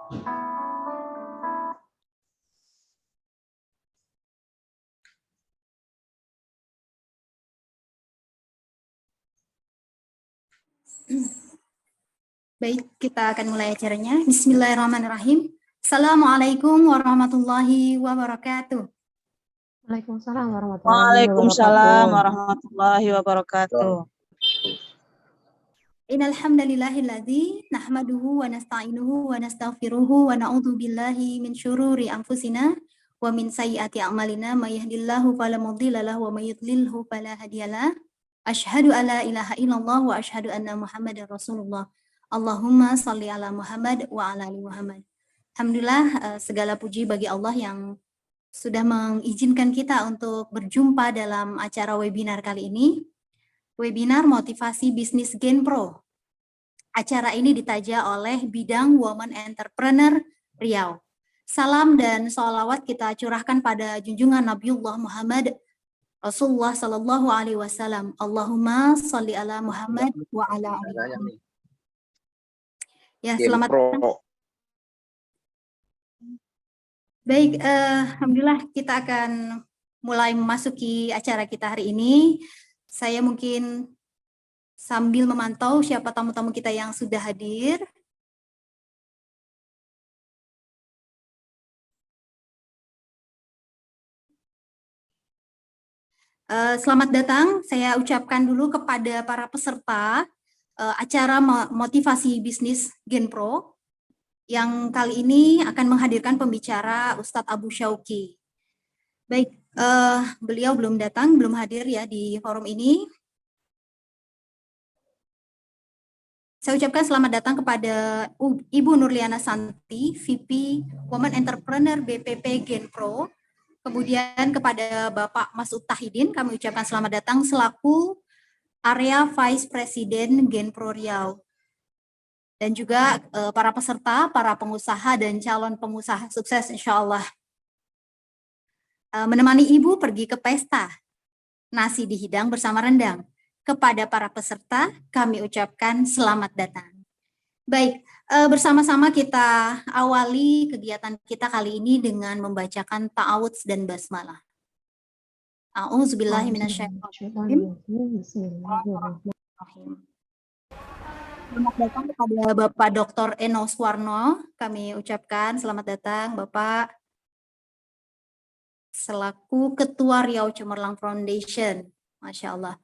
Baik, kita akan mulai acaranya. Bismillahirrahmanirrahim. Assalamualaikum warahmatullahi wabarakatuh. Waalaikumsalam warahmatullahi Waalaikumsalam wabarakatuh. warahmatullahi wabarakatuh. Innal hamdalillahilladzi nahmaduhu wa nasta'inuhu wa nastaghfiruhu wa na'udzu billahi min syururi anfusina wa min sayyiati a'malina may yahdihillahu fala mudhilla lahu wa may yudlilhu fala hadiyalah. Asyhadu alla ilaha illallah wa asyhadu anna Muhammadar Rasulullah. Allahumma shalli ala Muhammad wa ala ali Muhammad. Alhamdulillah, segala puji bagi Allah yang sudah mengizinkan kita untuk berjumpa dalam acara webinar kali ini. Webinar Motivasi Bisnis Genpro. Acara ini ditaja oleh Bidang Woman Entrepreneur Riau. Salam dan sholawat kita curahkan pada junjungan Nabiullah Muhammad Rasulullah Sallallahu Alaihi Wasallam. Allahumma sholli ala Muhammad wa ala ali Muhammad. Ya, selamat datang. Baik, alhamdulillah kita akan mulai memasuki acara kita hari ini. Saya mungkin sambil memantau siapa tamu-tamu kita yang sudah hadir. Selamat datang, saya ucapkan dulu kepada para peserta acara Motivasi Bisnis Genpro yang kali ini akan menghadirkan pembicara Ustadz Abu Syauki. Baik, beliau belum datang, belum hadir ya di forum ini. Saya ucapkan selamat datang kepada Ibu Nurliana Santi, VP Women Entrepreneur BPP Genpro. Kemudian kepada Bapak Masud Tahidin, kami ucapkan selamat datang selaku Area Vice President Genpro Riau. Dan juga para peserta, para pengusaha dan calon pengusaha sukses insya Allah. Menemani Ibu pergi ke pesta, nasi dihidang bersama rendang. Kepada para peserta, kami ucapkan selamat datang. Baik, bersama-sama kita awali kegiatan kita kali ini dengan membacakan ta'awudz dan basmalah. A'udzubillahi minasyaitonirrajim. Bismillahirrahmanirrahim. Selamat datang kepada Bapak Dr. Eno Suwarno. Kami ucapkan selamat datang Bapak selaku Ketua Riau Cemerlang Foundation. Masya Allah.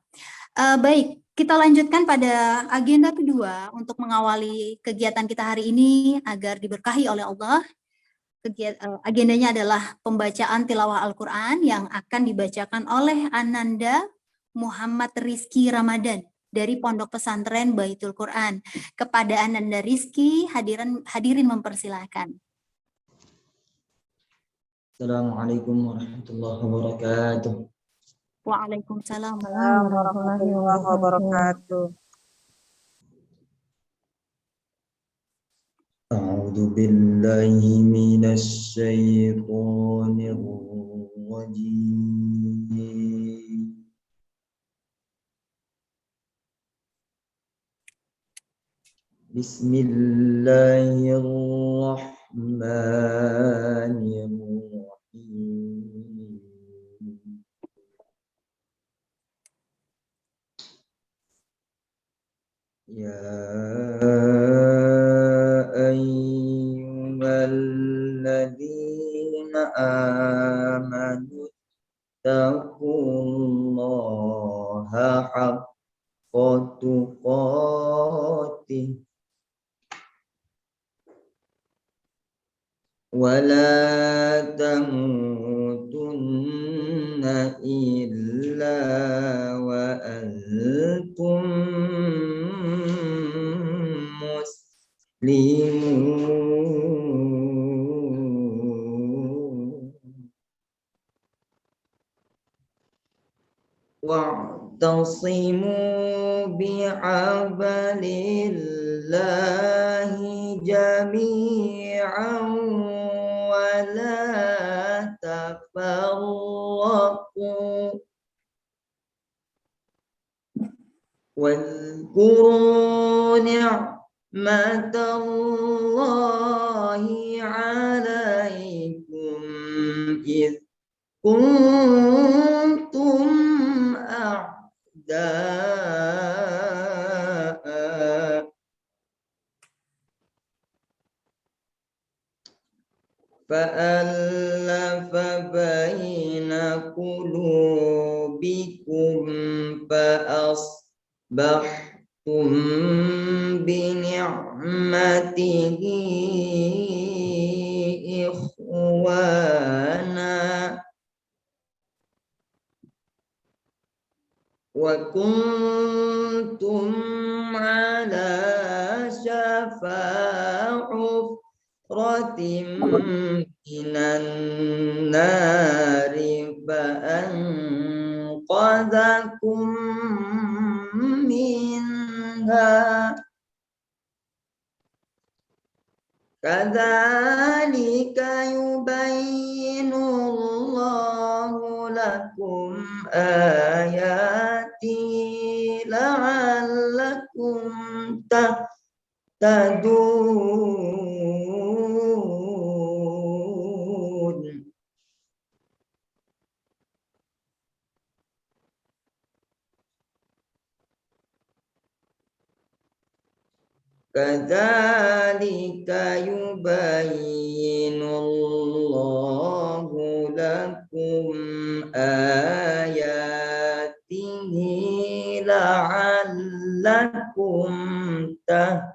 Baik, kita lanjutkan pada agenda kedua untuk mengawali kegiatan kita hari ini agar diberkahi oleh Allah. Agendanya adalah pembacaan tilawah Al-Quran yang akan dibacakan oleh Ananda Muhammad Rizki Ramadan dari Pondok Pesantren Baitul Quran. Kepada Ananda Rizki, hadirin mempersilahkan. Assalamualaikum warahmatullahi wabarakatuh. Waalaikumsalam warahmatullahi wabarakatuh. A'udzu billahi minasy syaithanir rajim. Bismillahirrahmanirrahim. Ya ayyuhalladzina amanu taqullaha haqqa tuqatih wa la tamutunna illa wa antum muslimun wa'tasimu bihablillahi jami'an wa la tafarraqu واذكروا نعمة ni'matallahi 'alaikum idh kuntum a'da'a fa'alafa baina qulubikum fa'asbahtum bi ni'matihi ikhwana wa kuntum ala syafa hufratin minan nari fa'anqadhakum minha kadzalika yubayyinullahu lakum ayatihi la'allakum tahtadun. Kadzalika yubayyinullahu lakum ayatihi la'allakum tahtadun.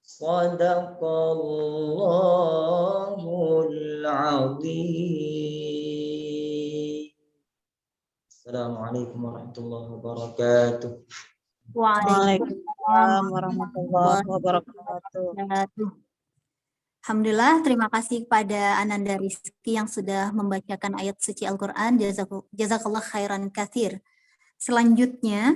Shadaqallahul azim. Assalamualaikum warahmatullahi wabarakatuh. Waalaikumsalam warahmatullahi wabarakatuh. Alhamdulillah, terima kasih kepada Ananda Rizky yang sudah membacakan ayat suci Al-Quran. Jazakallah khairan katsir. Selanjutnya,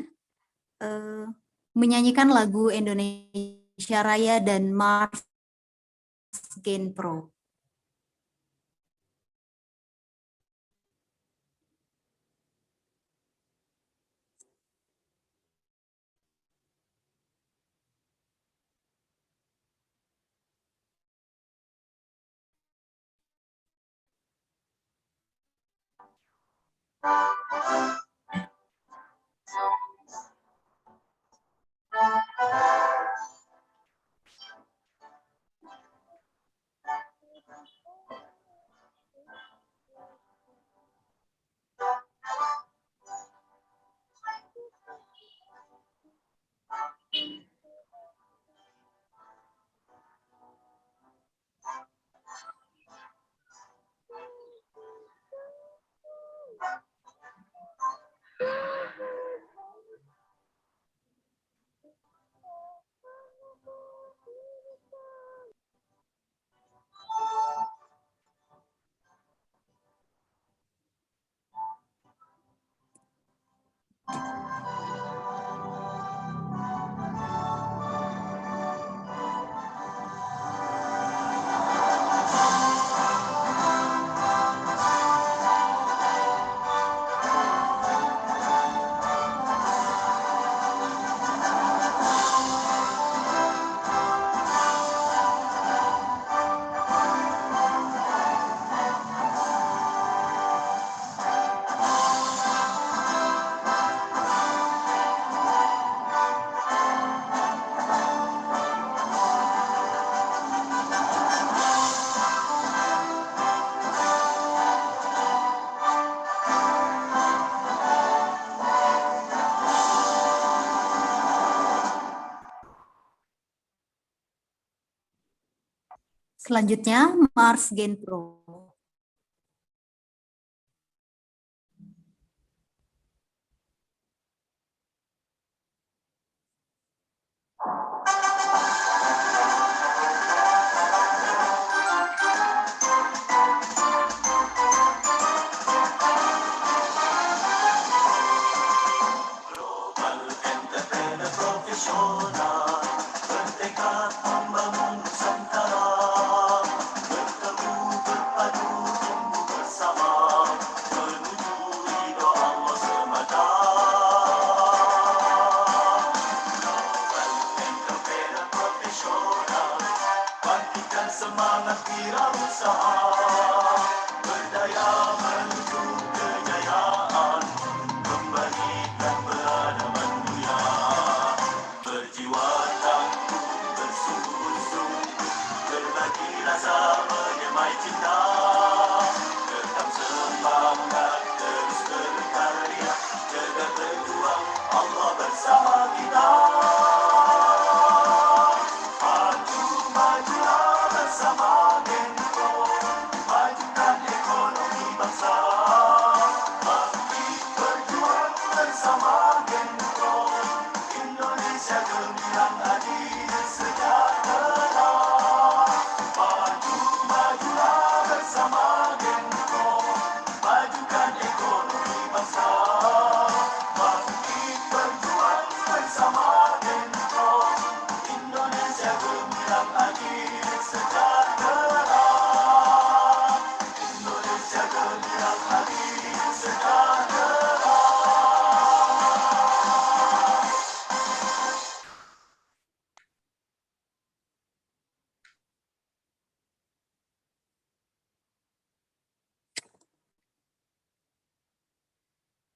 menyanyikan lagu Indonesia Raya dan Mars Gain Pro. Selanjutnya, Mars Gain Pro. Bertemu berpadu tumbuh bersama menuju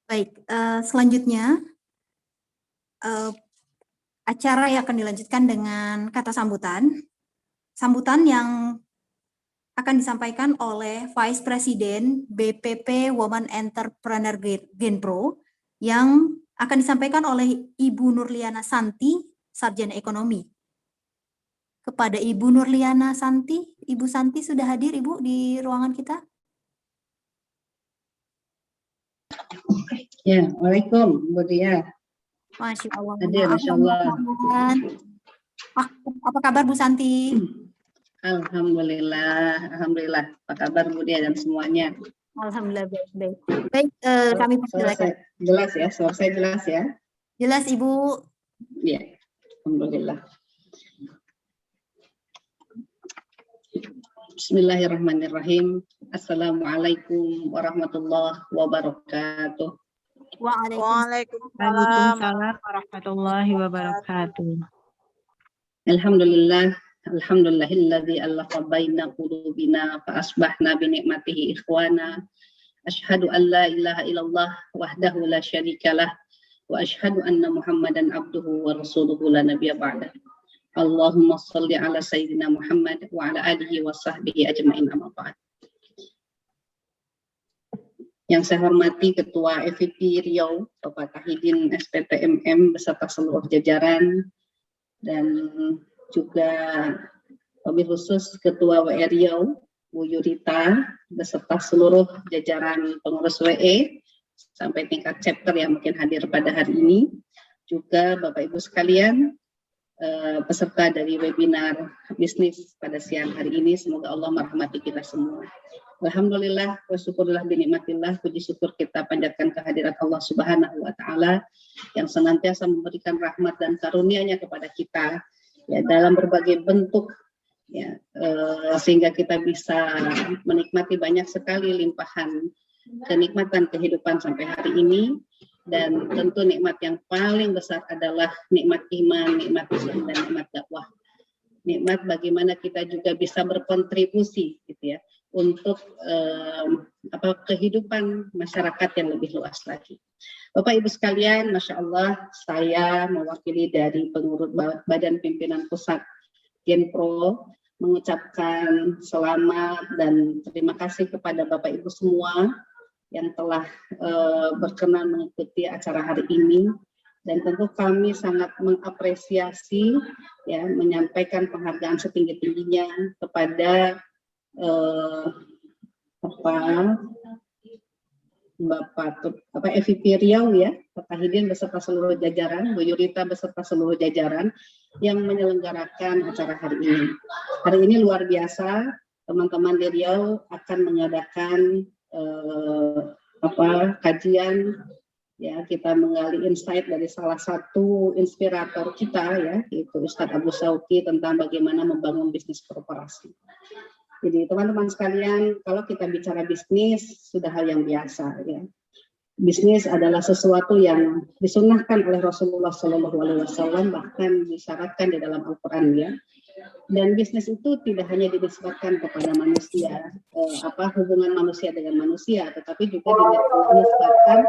Baik, selanjutnya acara yang akan dilanjutkan dengan kata sambutan. Sambutan yang akan disampaikan oleh Vice President BPP Women Entrepreneur Genpro yang akan disampaikan oleh Ibu Nurliana Santi, Sarjana Ekonomi. Kepada Ibu Nurliana Santi, Ibu Santi sudah hadir Ibu di ruangan kita? Ya, Waalaikumsalam, Bu Dia. Masya Allah. Hadir, Masya Allah. Apa kabar Bu Santi? Alhamdulillah, Alhamdulillah. Apa kabar Bu Dia dan semuanya? Alhamdulillah baik. Baik, kami persilakan. Jelas ya, suara saya jelas ya? Jelas Ibu. Ya, Alhamdulillah. Bismillahirrahmanirrahim. Assalamualaikum warahmatullahi wabarakatuh. Waalaikumsalam warahmatullahi wabarakatuh. Alhamdulillah, alhamdulillahilladzi allafa baina qulubina fa asbahna bi ni'matihi ikhwana. Asyhadu an la ilaha illallah wahdahu la syarikalah wa asyhadu anna Muhammadan abduhu wa rasuluhu la nabiyya ba'dah. Allahumma shalli ala sayyidina Muhammad wa ala alihi wa sahbihi ajma'in amma ba'd. Yang saya hormati Ketua FIP Riau, Bapak Tahidin SPTMM beserta seluruh jajaran, dan juga wabil khusus Ketua WE Riau, Bu Yurita, beserta seluruh jajaran pengurus WE, sampai tingkat chapter yang mungkin hadir pada hari ini, juga Bapak Ibu sekalian, peserta dari webinar bisnis pada siang hari ini. Semoga Allah merahmati kita semua. Alhamdulillah wa syukurillah binikmatillah, puji syukur kita panjatkan kehadirat Allah Subhanahu wa taala yang senantiasa memberikan rahmat dan karunia-Nya kepada kita ya dalam berbagai bentuk ya, sehingga kita bisa menikmati banyak sekali limpahan kenikmatan kehidupan sampai hari ini. Dan tentu nikmat yang paling besar adalah nikmat iman, nikmat Islam, dan nikmat dakwah. Nikmat bagaimana kita juga bisa berkontribusi gitu ya untuk kehidupan masyarakat yang lebih luas lagi. Bapak Ibu sekalian, Masya Allah, saya mewakili dari pengurus Badan Pimpinan Pusat Genpro mengucapkan selamat dan terima kasih kepada Bapak Ibu semua yang telah berkenan mengikuti acara hari ini, dan tentu kami sangat mengapresiasi ya menyampaikan penghargaan setinggi-tingginya kepada Bapak FIP Riau ya, Pak Tahidin beserta seluruh jajaran, Bu Yurita beserta seluruh jajaran yang menyelenggarakan acara hari ini. Hari ini luar biasa, teman-teman di Riau akan mengadakan kajian ya, kita menggali insight dari salah satu inspirator kita ya, yaitu Ustadz Abu Sauki tentang bagaimana membangun bisnis korporasi. Jadi teman-teman sekalian, kalau kita bicara bisnis sudah hal yang biasa ya. Bisnis adalah sesuatu yang disunnahkan oleh Rasulullah SAW, bahkan disyaratkan di dalam Al-Quran ya. Dan bisnis itu tidak hanya dinisbatkan kepada manusia, hubungan manusia dengan manusia, tetapi juga dinisbatkan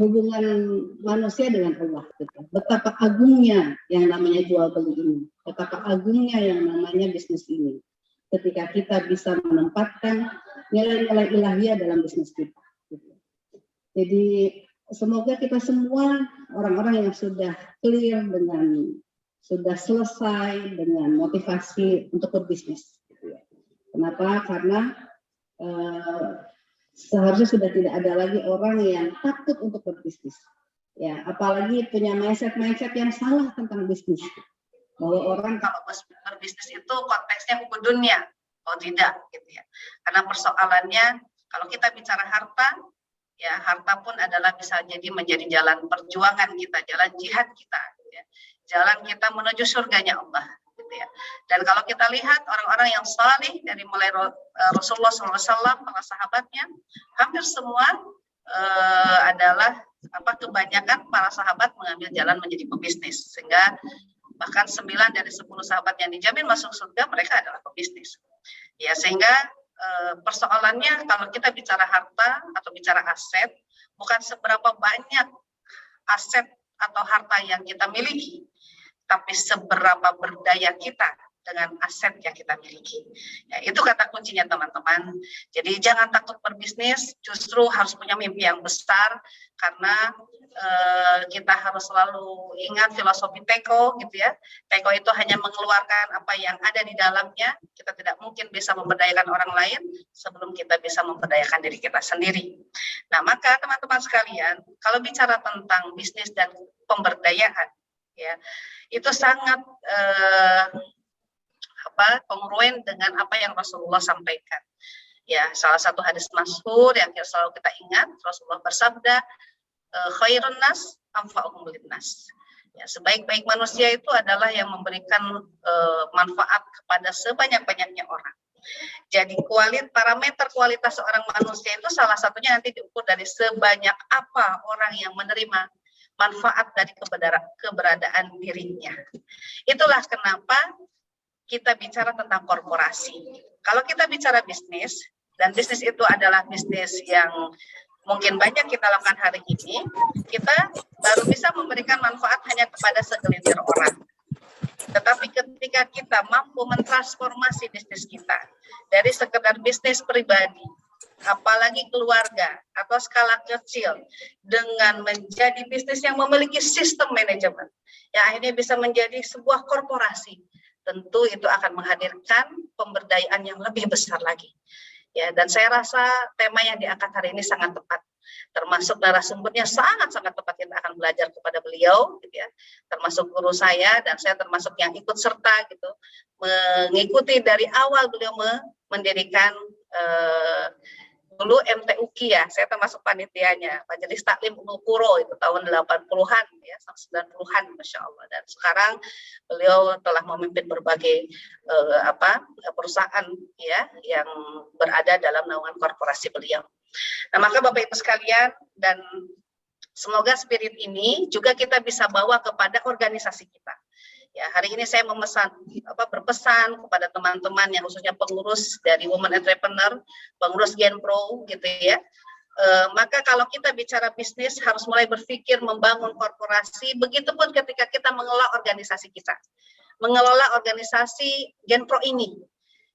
hubungan manusia dengan Allah. Gitu. Betapa agungnya yang namanya jual beli ini, betapa agungnya yang namanya bisnis ini. Ketika kita bisa menempatkan nilai-nilai ilahiyah dalam bisnis kita. Gitu. Jadi semoga kita semua orang-orang yang sudah clear dengan, sudah selesai dengan motivasi untuk berbisnis. Kenapa? Karena seharusnya sudah tidak ada lagi orang yang takut untuk berbisnis. Ya, apalagi punya mindset yang salah tentang bisnis. Bahwa orang kalau berbisnis itu konteksnya ke dunia. Oh tidak, gitu ya. Karena persoalannya kalau kita bicara harta, ya harta pun adalah bisa jadi menjadi jalan perjuangan kita, jalan jihad kita, gitu ya. Jalan kita menuju surganya Allah, gitu ya. Dan kalau kita lihat orang-orang yang saleh dari mulai Rasulullah SAW, para sahabatnya, hampir semua adalah kebanyakan para sahabat mengambil jalan menjadi pebisnis, sehingga bahkan 9 dari 10 sahabat yang dijamin masuk surga mereka adalah pebisnis. Ya, sehingga persoalannya kalau kita bicara harta atau bicara aset, bukan seberapa banyak aset atau harta yang kita miliki, tapi seberapa berdaya kita dengan aset yang kita miliki. Ya, itu kata kuncinya teman-teman. Jadi jangan takut berbisnis, justru harus punya mimpi yang besar, karena kita harus selalu ingat filosofi Teko gitu ya. Teko itu hanya mengeluarkan apa yang ada di dalamnya. Kita tidak mungkin bisa memberdayakan orang lain sebelum kita bisa memberdayakan diri kita sendiri. Nah, maka teman-teman sekalian, kalau bicara tentang bisnis dan pemberdayaan, ya, itu sangat kongruen dengan apa yang Rasulullah sampaikan. Ya, salah satu hadis masyhur yang selalu kita ingat, Rasulullah bersabda, khairun nas anfa'uhum linnas. Ya, sebaik-baik manusia itu adalah yang memberikan manfaat kepada sebanyak-banyaknya orang. Jadi parameter kualitas seorang manusia itu salah satunya nanti diukur dari sebanyak apa orang yang menerima manfaat dari keberadaan dirinya. Itulah kenapa kita bicara tentang korporasi. Kalau kita bicara bisnis, dan bisnis itu adalah bisnis yang mungkin banyak kita lakukan hari ini, kita baru bisa memberikan manfaat hanya kepada segelintir orang. Tetapi ketika kita mampu mentransformasi bisnis kita dari sekedar bisnis pribadi, apalagi keluarga atau skala kecil, dengan menjadi bisnis yang memiliki sistem manajemen, yang akhirnya bisa menjadi sebuah korporasi, tentu itu akan menghadirkan pemberdayaan yang lebih besar lagi. Ya, dan saya rasa tema yang diangkat hari ini sangat tepat, termasuk narasumbernya sangat-sangat tepat. Kita akan belajar kepada beliau, gitu ya, termasuk guru saya, dan saya termasuk yang ikut serta gitu, mengikuti dari awal beliau mendirikan dulu MTUKI ya, saya termasuk panitianya, Majelis Taklim Umul Quro itu tahun 80-an ya, 90-an Masya Allah. Dan sekarang beliau telah memimpin berbagai perusahaan ya yang berada dalam naungan korporasi beliau. Nah, maka Bapak Ibu sekalian, dan semoga spirit ini juga kita bisa bawa kepada organisasi kita. Ya, hari ini saya berpesan kepada teman-teman yang khususnya pengurus dari Women Entrepreneur, pengurus Genpro gitu ya. Maka kalau kita bicara bisnis harus mulai berpikir membangun korporasi, begitupun ketika kita mengelola organisasi kita. Mengelola organisasi Genpro ini.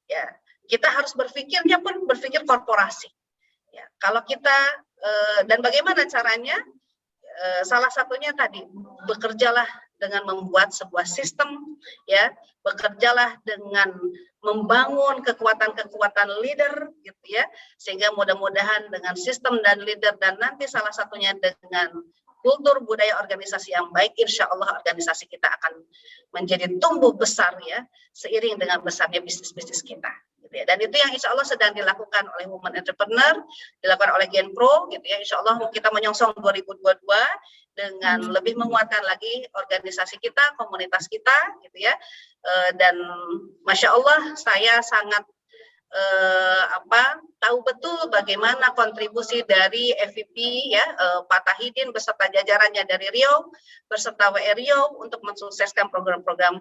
Ya, kita harus berpikirnya pun berpikir korporasi. Ya, kalau kita dan bagaimana caranya? Salah satunya tadi, bekerjalah dengan membuat sebuah sistem, ya, bekerjalah dengan membangun kekuatan-kekuatan leader, gitu ya, sehingga mudah-mudahan dengan sistem dan leader, dan nanti salah satunya dengan kultur budaya organisasi yang baik, insya Allah organisasi kita akan menjadi tumbuh besar ya, seiring dengan besarnya bisnis-bisnis kita. Gitu ya. Dan itu yang insya Allah sedang dilakukan oleh Women Entrepreneur, dilakukan oleh Genpro, gitu ya. Insya Allah kita menyongsong 2022 dengan lebih menguatkan lagi organisasi kita, komunitas kita, gitu ya. Dan Masya Allah saya sangat tahu betul bagaimana kontribusi dari FVP ya, Pak Tahidin beserta jajarannya dari Riau beserta WR Riau untuk mensukseskan program-program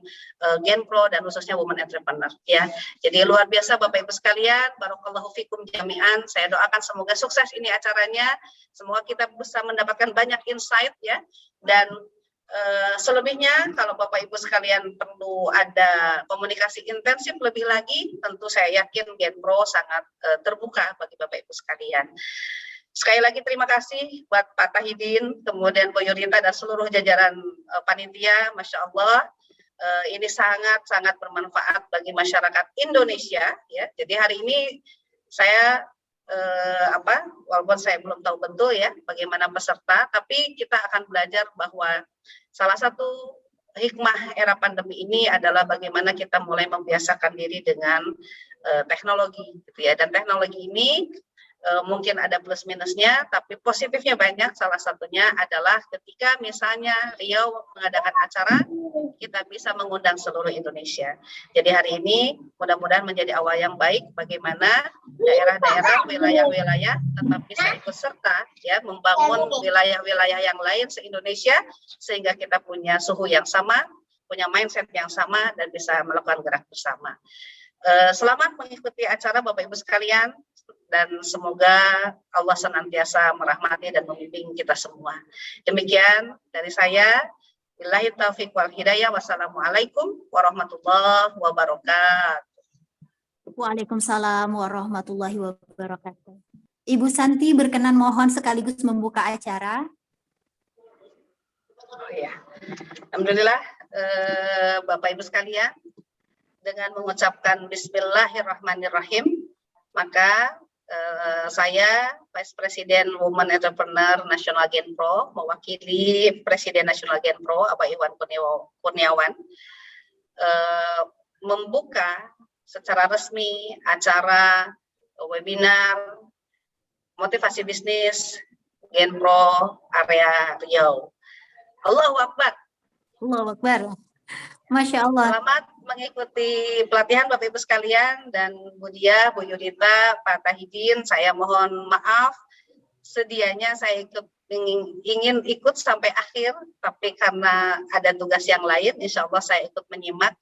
Genpro dan khususnya Women Entrepreneur ya. Jadi luar biasa Bapak Ibu sekalian, barakallahu fikum jami'an. Saya doakan semoga sukses ini acaranya, semoga kita bisa mendapatkan banyak insight ya, dan selebihnya kalau Bapak Ibu sekalian perlu ada komunikasi intensif lebih lagi, tentu saya yakin Genpro sangat terbuka bagi Bapak Ibu sekalian. Sekali lagi terima kasih buat Pak Tahidin, kemudian Bu Yurita dan seluruh jajaran panitia, Masya Allah. Ini sangat-sangat bermanfaat bagi masyarakat Indonesia ya. Jadi hari ini saya walaupun saya belum tahu betul ya bagaimana peserta, tapi kita akan belajar bahwa salah satu hikmah era pandemi ini adalah bagaimana kita mulai membiasakan diri dengan teknologi gitu ya. Dan teknologi ini mungkin ada plus minusnya, tapi positifnya banyak. Salah satunya adalah ketika misalnya Riau mengadakan acara, kita bisa mengundang seluruh Indonesia. Jadi hari ini mudah-mudahan menjadi awal yang baik bagaimana daerah-daerah, wilayah-wilayah tetap bisa ikut serta ya membangun wilayah-wilayah yang lain se-Indonesia, sehingga kita punya suhu yang sama, punya mindset yang sama, dan bisa melakukan gerak bersama. Selamat mengikuti acara Bapak Ibu sekalian, dan semoga Allah senantiasa merahmati dan membimbing kita semua. Demikian dari saya. Billahi taufiq wal hidayah. Wassalamualaikum warahmatullahi wabarakatuh. Waalaikumsalam warahmatullahi wabarakatuh. Ibu Santi berkenan mohon sekaligus membuka acara. Oh ya, alhamdulillah, Bapak Ibu sekalian, dengan mengucapkan Bismillahirrahmanirrahim, maka saya Vice President Women Entrepreneur National Genpro, mewakili Presiden National Genpro Abah Iwan Kurniawan, membuka secara resmi acara webinar motivasi bisnis Genpro area Riau. Allahu Akbar. Allahu Akbar. Masya Allah. Selamat mengikuti pelatihan Bapak Ibu sekalian, dan Bu Dia, Bu Yudita, Pak Tahidin, saya mohon maaf sedianya saya ingin ikut sampai akhir, tapi karena ada tugas yang lain, insya Allah saya ikut menyimak.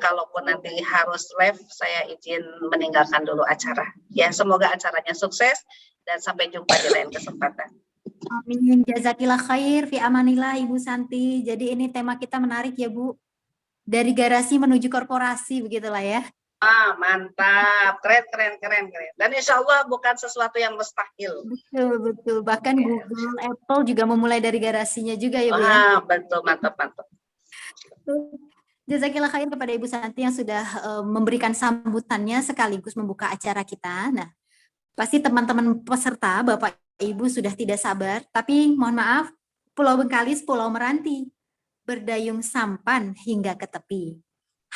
Kalaupun nanti harus live, saya izin meninggalkan dulu acara. Ya, semoga acaranya sukses dan sampai jumpa di lain kesempatan. Amin, jazakillah khair, fi amanillah Ibu Santi. Jadi ini tema kita menarik ya Bu, dari garasi menuju korporasi, begitulah ya. Mantap, keren. Dan insya Allah bukan sesuatu yang mustahil. Betul. Bahkan Google, Apple juga memulai dari garasinya juga ya Bu ya. Betul, mantap. Jazakillah khair kepada Ibu Santi yang sudah memberikan sambutannya sekaligus membuka acara kita. Nah, pasti teman-teman peserta, Bapak Ibu sudah tidak sabar, tapi mohon maaf, Pulau Bengkalis, Pulau Meranti, berdayung sampan hingga ke tepi.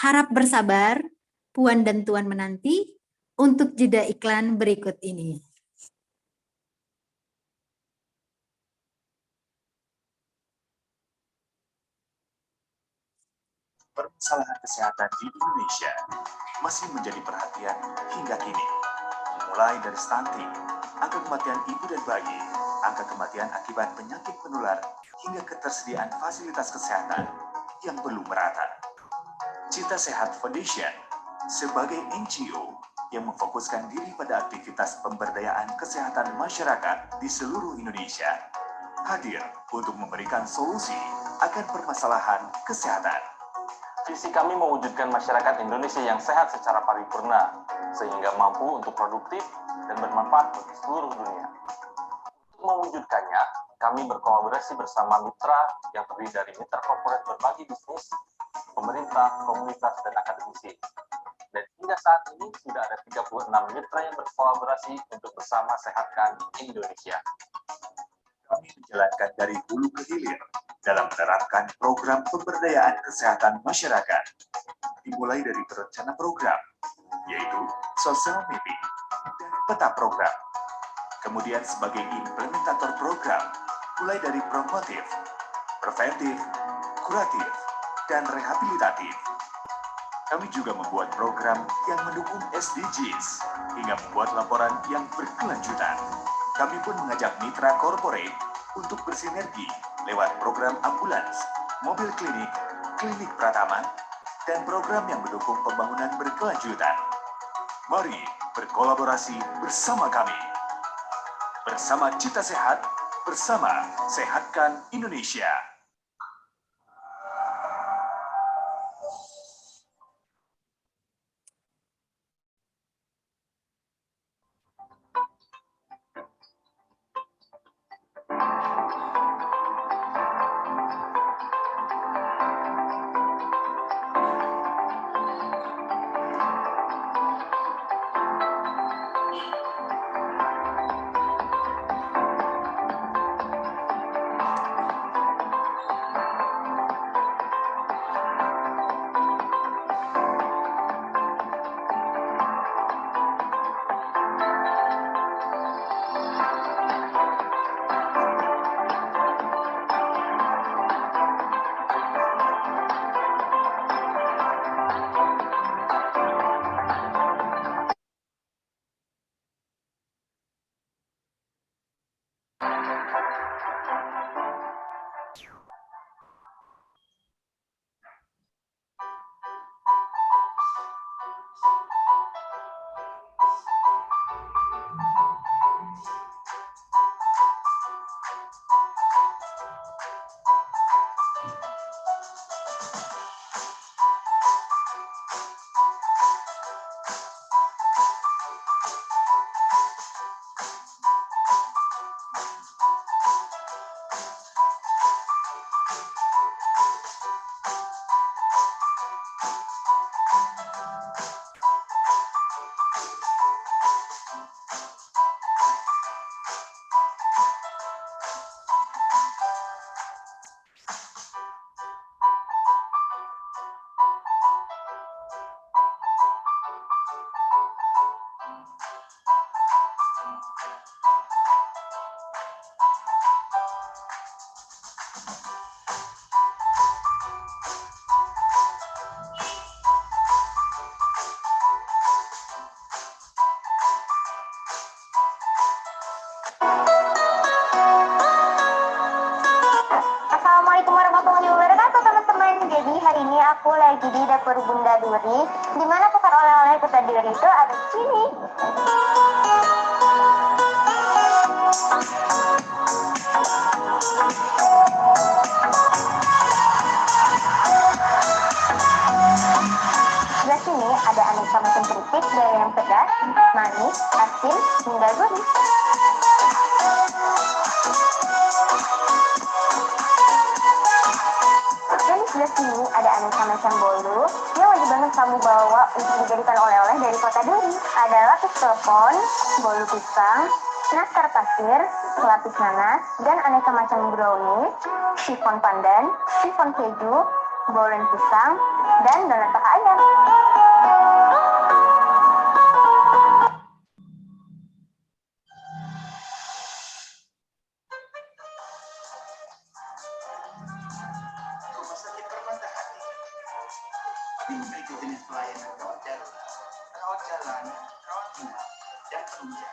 Harap bersabar, Puan dan Tuan menanti, untuk jeda iklan berikut ini. Permasalahan kesehatan di Indonesia masih menjadi perhatian hingga kini. Mulai dari stunting, angka kematian ibu dan bayi, angka kematian akibat penyakit menular, hingga ketersediaan fasilitas kesehatan yang belum merata. Cita Sehat Foundation sebagai NGO yang memfokuskan diri pada aktivitas pemberdayaan kesehatan masyarakat di seluruh Indonesia, hadir untuk memberikan solusi akan permasalahan kesehatan. Visi kami mewujudkan masyarakat Indonesia yang sehat secara paripurna, sehingga mampu untuk produktif dan bermanfaat bagi seluruh dunia. Untuk mewujudkannya, kami berkolaborasi bersama mitra yang terdiri dari mitra korporat berbagi bisnis, pemerintah, komunitas, dan akademisi. Dan hingga saat ini sudah ada 36 mitra yang berkolaborasi untuk bersama sehatkan Indonesia. Kami menjalankan dari hulu ke hilir dalam menerapkan program pemberdayaan kesehatan masyarakat, dimulai dari perencana program, yaitu social mapping dan peta program. Kemudian sebagai implementator program, mulai dari promotif, preventif, kuratif, dan rehabilitatif. Kami juga membuat program yang mendukung SDGs, hingga membuat laporan yang berkelanjutan. Kami pun mengajak mitra korporat untuk bersinergi lewat program ambulans, mobil klinik, klinik Pratama, dan program yang mendukung pembangunan berkelanjutan. Mari berkolaborasi bersama kami. Bersama Cita Sehat, bersama sehatkan Indonesia. aku lagi di dapur Bunda Duri, di mana tukar oleh-oleh Kota Duri itu ada di sini. Sebelah sini ada aneka macam keripik dari yang pedas, manis, asin, hingga gurih. Dan di sebelah sini ada aneka macam bolu yang wajib banget kamu bawa untuk dijadikan oleh-oleh dari Kota Duri. Ada lapis telepon, bolu pisang, nastar pasir, lapis nanas, dan aneka macam brownies, chiffon pandan, chiffon keju, bolen pisang, dan donat paha ayam. Rumah sakit Permata Hati. Kami memiliki jenis pelayanan rawat jalan, rawat inap, dan penunjang.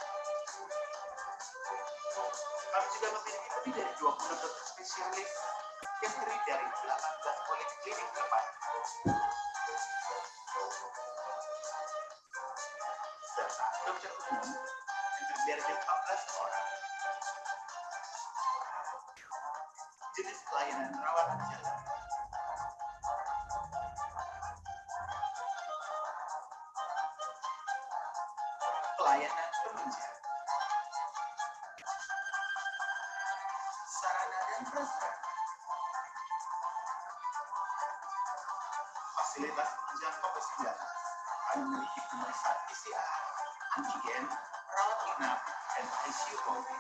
Kami juga memiliki lebih dari 20 dokter spesialis yang terdiri dari 18 poliklinik terpadu. Serta dokter umum yang terdiri dari 14 orang. Jenis pelayanan rawat jalan. Pelayanan penunjang. Sarana dan prasarana. Fasilitas penunjang COVID-19. Kami memiliki pemeriksaan PCR, antigen, rawat inap, dan ICU COVID.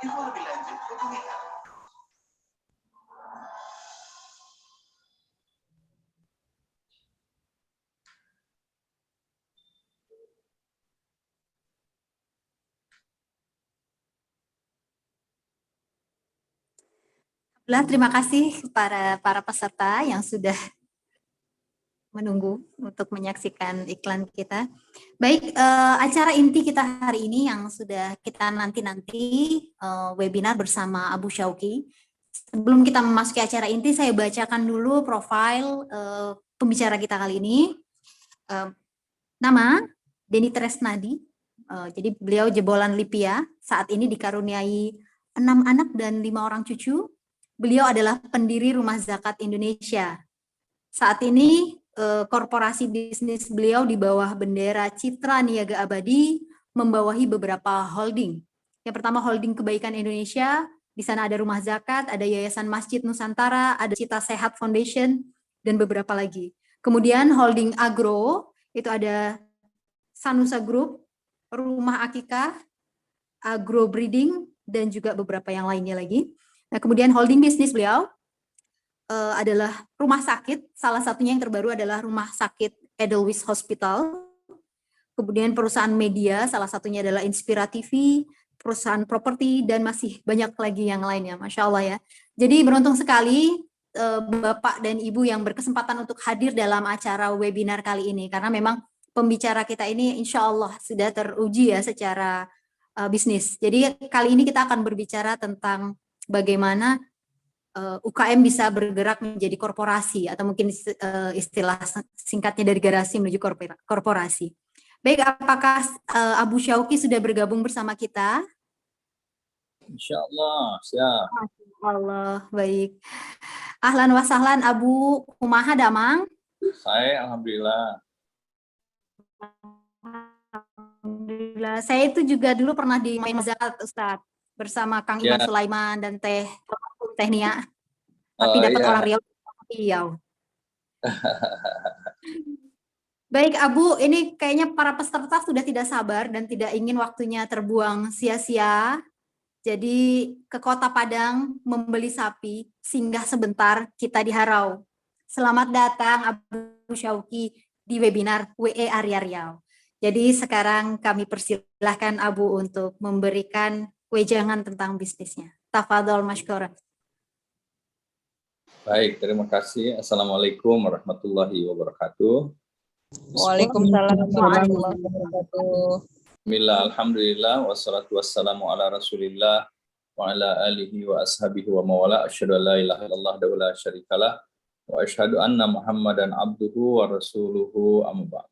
Info lebih lanjut hubungi kami. Terima kasih para peserta yang sudah menunggu untuk menyaksikan iklan kita. Baik, acara inti kita hari ini yang sudah kita nanti-nanti webinar bersama Abu Syauqi. Sebelum kita memasuki acara inti, saya bacakan dulu profil pembicara kita kali ini. Nama Deni Tresnadi, jadi beliau jebolan Lipia, saat ini dikaruniai 6 anak dan 5 orang cucu. Beliau adalah pendiri Rumah Zakat Indonesia. Saat ini korporasi bisnis beliau di bawah bendera Citra Niaga Abadi, membawahi beberapa holding. Yang pertama Holding Kebaikan Indonesia, di sana ada Rumah Zakat, ada Yayasan Masjid Nusantara, ada Cita Sehat Foundation, dan beberapa lagi. Kemudian Holding Agro, itu ada Sanusa Group, Rumah Akikah, Agro Breeding, dan juga beberapa yang lainnya lagi. Nah, kemudian holding bisnis beliau adalah rumah sakit, salah satunya yang terbaru adalah Rumah Sakit Edelweiss Hospital. Kemudian perusahaan media, salah satunya adalah Inspira TV, perusahaan properti, dan masih banyak lagi yang lainnya, Masya Allah ya. Jadi beruntung sekali Bapak dan Ibu yang berkesempatan untuk hadir dalam acara webinar kali ini, karena memang pembicara kita ini insya Allah sudah teruji ya secara bisnis. Jadi kali ini kita akan berbicara tentang bagaimana UKM bisa bergerak menjadi korporasi, atau mungkin istilah singkatnya dari garasi menuju korporasi. Baik, apakah Abu Syauqi sudah bergabung bersama kita? Insya Allah, siap. Allah, baik. Ahlan wa sahlan Abu, kumaha damang? Saya Alhamdulillah. Alhamdulillah. Saya itu juga dulu pernah di Main Zakat, Ustadz, bersama Kang Iman Sulaiman dan Teh Nia. Tapi dapat orang Riau. Baik Abu, ini kayaknya para peserta sudah tidak sabar dan tidak ingin waktunya terbuang sia-sia. Jadi ke Kota Padang membeli sapi, singgah sebentar kita di Harau. Selamat datang Abu Syauqi di webinar WE Area Riau. Jadi sekarang kami persilahkan Abu untuk memberikan wejangan tentang bisnisnya. Tafadhol mashkura. Baik, terima kasih. Assalamualaikum warahmatullahi wabarakatuh. Waalaikumsalam warahmatullahi wabarakatuh. Bismillah, alhamdulillah, wassalatu wassalamu ala rasulillah, wa ala alihi wa ashabihi wa mawala, asyhadu an la ilaha illallah wa la syarikalah, wa asyhadu anna Muhammadan abduhu wa rasuluhu amma ba'd.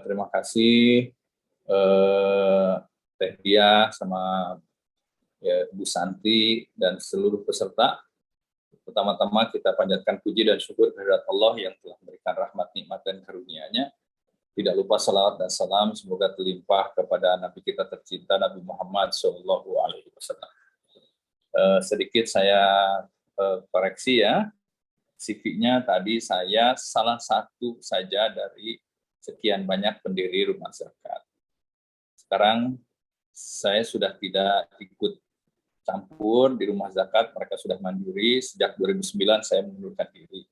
Terima kasih Teh Dia sama ya, Bu Santi dan seluruh peserta. Pertama-tama kita panjatkan puji dan syukur kehadirat Allah yang telah memberikan rahmat, nikmat, dan karunia-Nya. Tidak lupa salawat dan salam semoga terlimpah kepada Nabi kita tercinta Nabi Muhammad SAW. Sedikit saya koreksi ya. CV-nya tadi saya salah satu saja dari sekian banyak pendiri rumah zakat. Sekarang saya sudah tidak ikut campur di rumah zakat, mereka sudah mandiri. Sejak 2009 saya mengundurkan diri.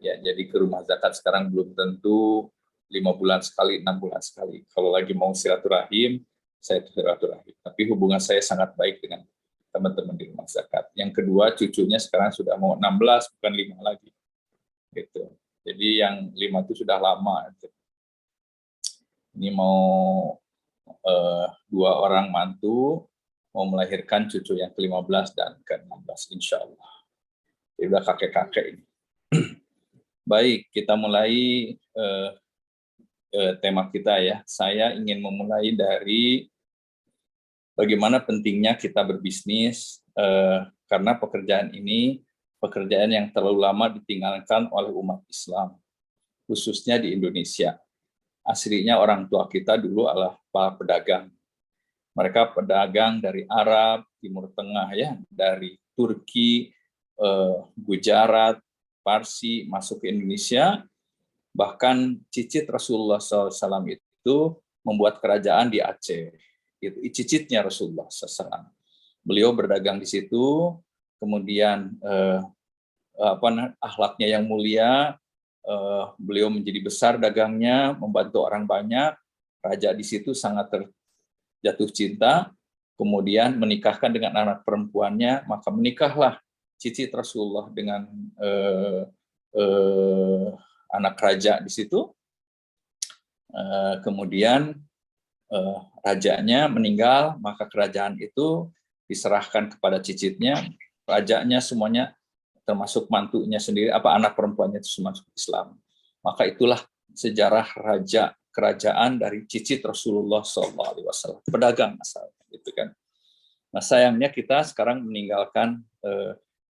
Ya, jadi ke rumah zakat sekarang belum tentu 5 bulan sekali, 6 bulan sekali. Kalau lagi mau silaturahim, saya silaturahim. Tapi hubungan saya sangat baik dengan teman-teman di rumah zakat. Yang kedua, cucunya sekarang sudah mau 16, bukan 5 lagi. Gitu. Jadi yang 5 itu sudah lama. Gitu. Ini mau 2 orang mantu, mau melahirkan cucu yang ke-15 dan ke-16, insya Allah. Jadi udah kakek-kakek ini. Baik, kita mulai tema kita ya. Saya ingin memulai dari bagaimana pentingnya kita berbisnis, karena pekerjaan ini pekerjaan yang terlalu lama ditinggalkan oleh umat Islam, khususnya di Indonesia. Aslinya orang tua kita dulu adalah para pedagang. Mereka pedagang dari Arab, Timur Tengah ya, dari Turki, Gujarat, Parsi masuk ke Indonesia. Bahkan cicit Rasulullah SAW itu membuat kerajaan di Aceh. Itu cicitnya Rasulullah SAW. Beliau berdagang di situ, kemudian akhlaknya yang mulia, beliau menjadi besar dagangnya, membantu orang banyak. Raja di situ sangat terjatuh cinta, kemudian menikahkan dengan anak perempuannya, maka menikahlah cicit Rasulullah dengan anak raja di situ. Kemudian rajanya meninggal, maka kerajaan itu diserahkan kepada cicitnya. Rajanya semuanya, termasuk mantunya sendiri, anak perempuannya itu semua masuk Islam. Maka itulah sejarah kerajaan dari cicit Rasulullah SAW, pedagang asalnya, gitu kan. Nah sayangnya kita sekarang meninggalkan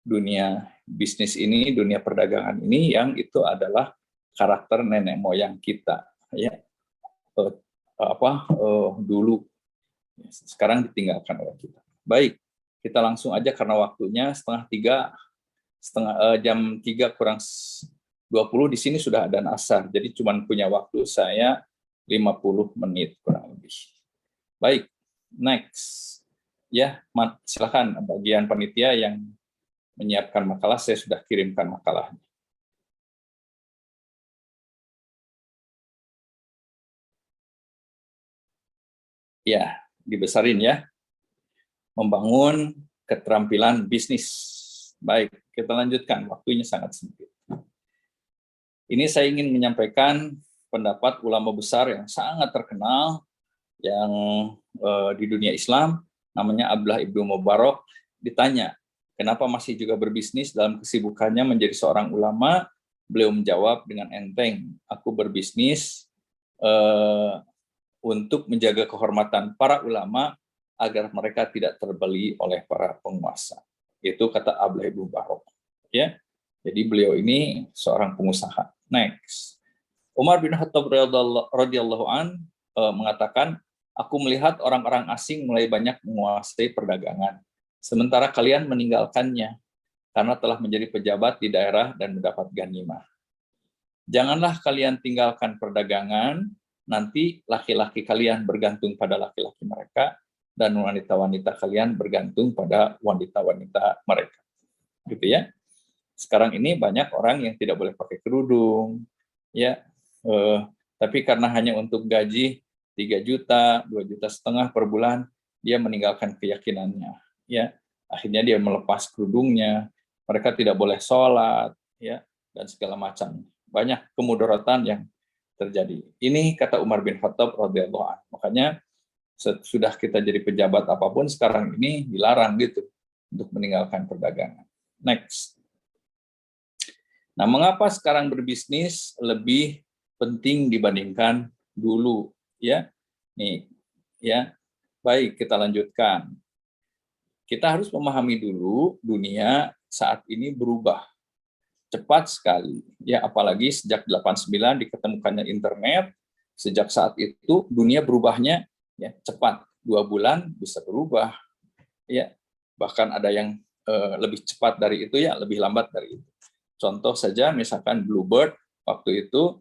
dunia bisnis ini, dunia perdagangan ini, yang itu adalah karakter nenek moyang kita, ya, dulu. Sekarang ditinggalkan oleh kita. Baik, kita langsung aja karena waktunya jam 3 kurang 20 di sini sudah ada asar, jadi cuma punya waktu saya 50 menit kurang lebih. Baik, next. Ya, silakan bagian panitia yang menyiapkan makalah, saya sudah kirimkan makalahnya. Ya, dibesarin ya. Membangun keterampilan bisnis. Baik, kita lanjutkan. Waktunya sangat sempit. Ini saya ingin menyampaikan pendapat ulama besar yang sangat terkenal yang di dunia Islam, namanya Abdullah ibnu Mubarak. Ditanya, kenapa masih juga berbisnis dalam kesibukannya menjadi seorang ulama? Beliau menjawab dengan enteng, aku berbisnis untuk menjaga kehormatan para ulama agar mereka tidak terbeli oleh para penguasa. Itu kata Abdullah ibnu Mubarak. Ya, jadi beliau ini seorang pengusaha. Next, Umar bin Khattab radhiyallahu an mengatakan, aku melihat orang-orang asing mulai banyak menguasai perdagangan, sementara kalian meninggalkannya karena telah menjadi pejabat di daerah dan mendapat ghanimah. Janganlah kalian tinggalkan perdagangan, nanti laki-laki kalian bergantung pada laki-laki mereka, dan wanita-wanita kalian bergantung pada wanita-wanita mereka. Gitu ya. Sekarang ini banyak orang yang tidak boleh pakai kerudung, ya, tapi karena hanya untuk gaji 3 juta, 2,5 juta per bulan, dia meninggalkan keyakinannya. Ya, akhirnya dia melepas kerudungnya, mereka tidak boleh sholat, ya, dan segala macam. Banyak kemudaratan yang terjadi. Ini kata Umar bin Khattab radhiyallahu anhu. Makanya sudah kita jadi pejabat apapun sekarang ini dilarang gitu untuk meninggalkan perdagangan. Next. Nah, mengapa sekarang berbisnis lebih penting dibandingkan dulu? Ya, nih, ya, baik kita lanjutkan. Kita harus memahami dulu dunia saat ini berubah cepat sekali. Ya, apalagi sejak 89 diketemukannya internet, sejak saat itu dunia berubahnya ya cepat. 2 bulan bisa berubah. Ya, bahkan ada yang lebih cepat dari itu ya, lebih lambat dari itu. Contoh saja misalkan Bluebird waktu itu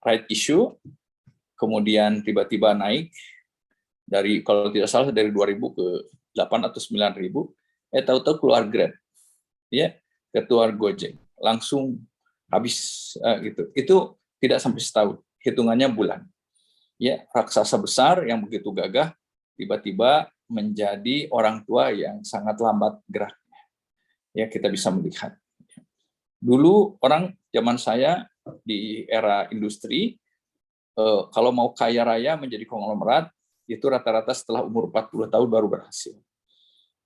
right issue, kemudian tiba-tiba naik dari kalau tidak salah dari 2.000 ke 8 atau 9.000, tahu-tahu keluar Grab, ya, keluar Gojek, langsung habis gitu. Itu tidak sampai setahun, hitungannya bulan. Ya, raksasa besar yang begitu gagah tiba-tiba menjadi orang tua yang sangat lambat geraknya. Ya, kita bisa melihat. Dulu orang zaman saya di era industri, kalau mau kaya raya menjadi konglomerat, itu rata-rata setelah umur 40 tahun baru berhasil.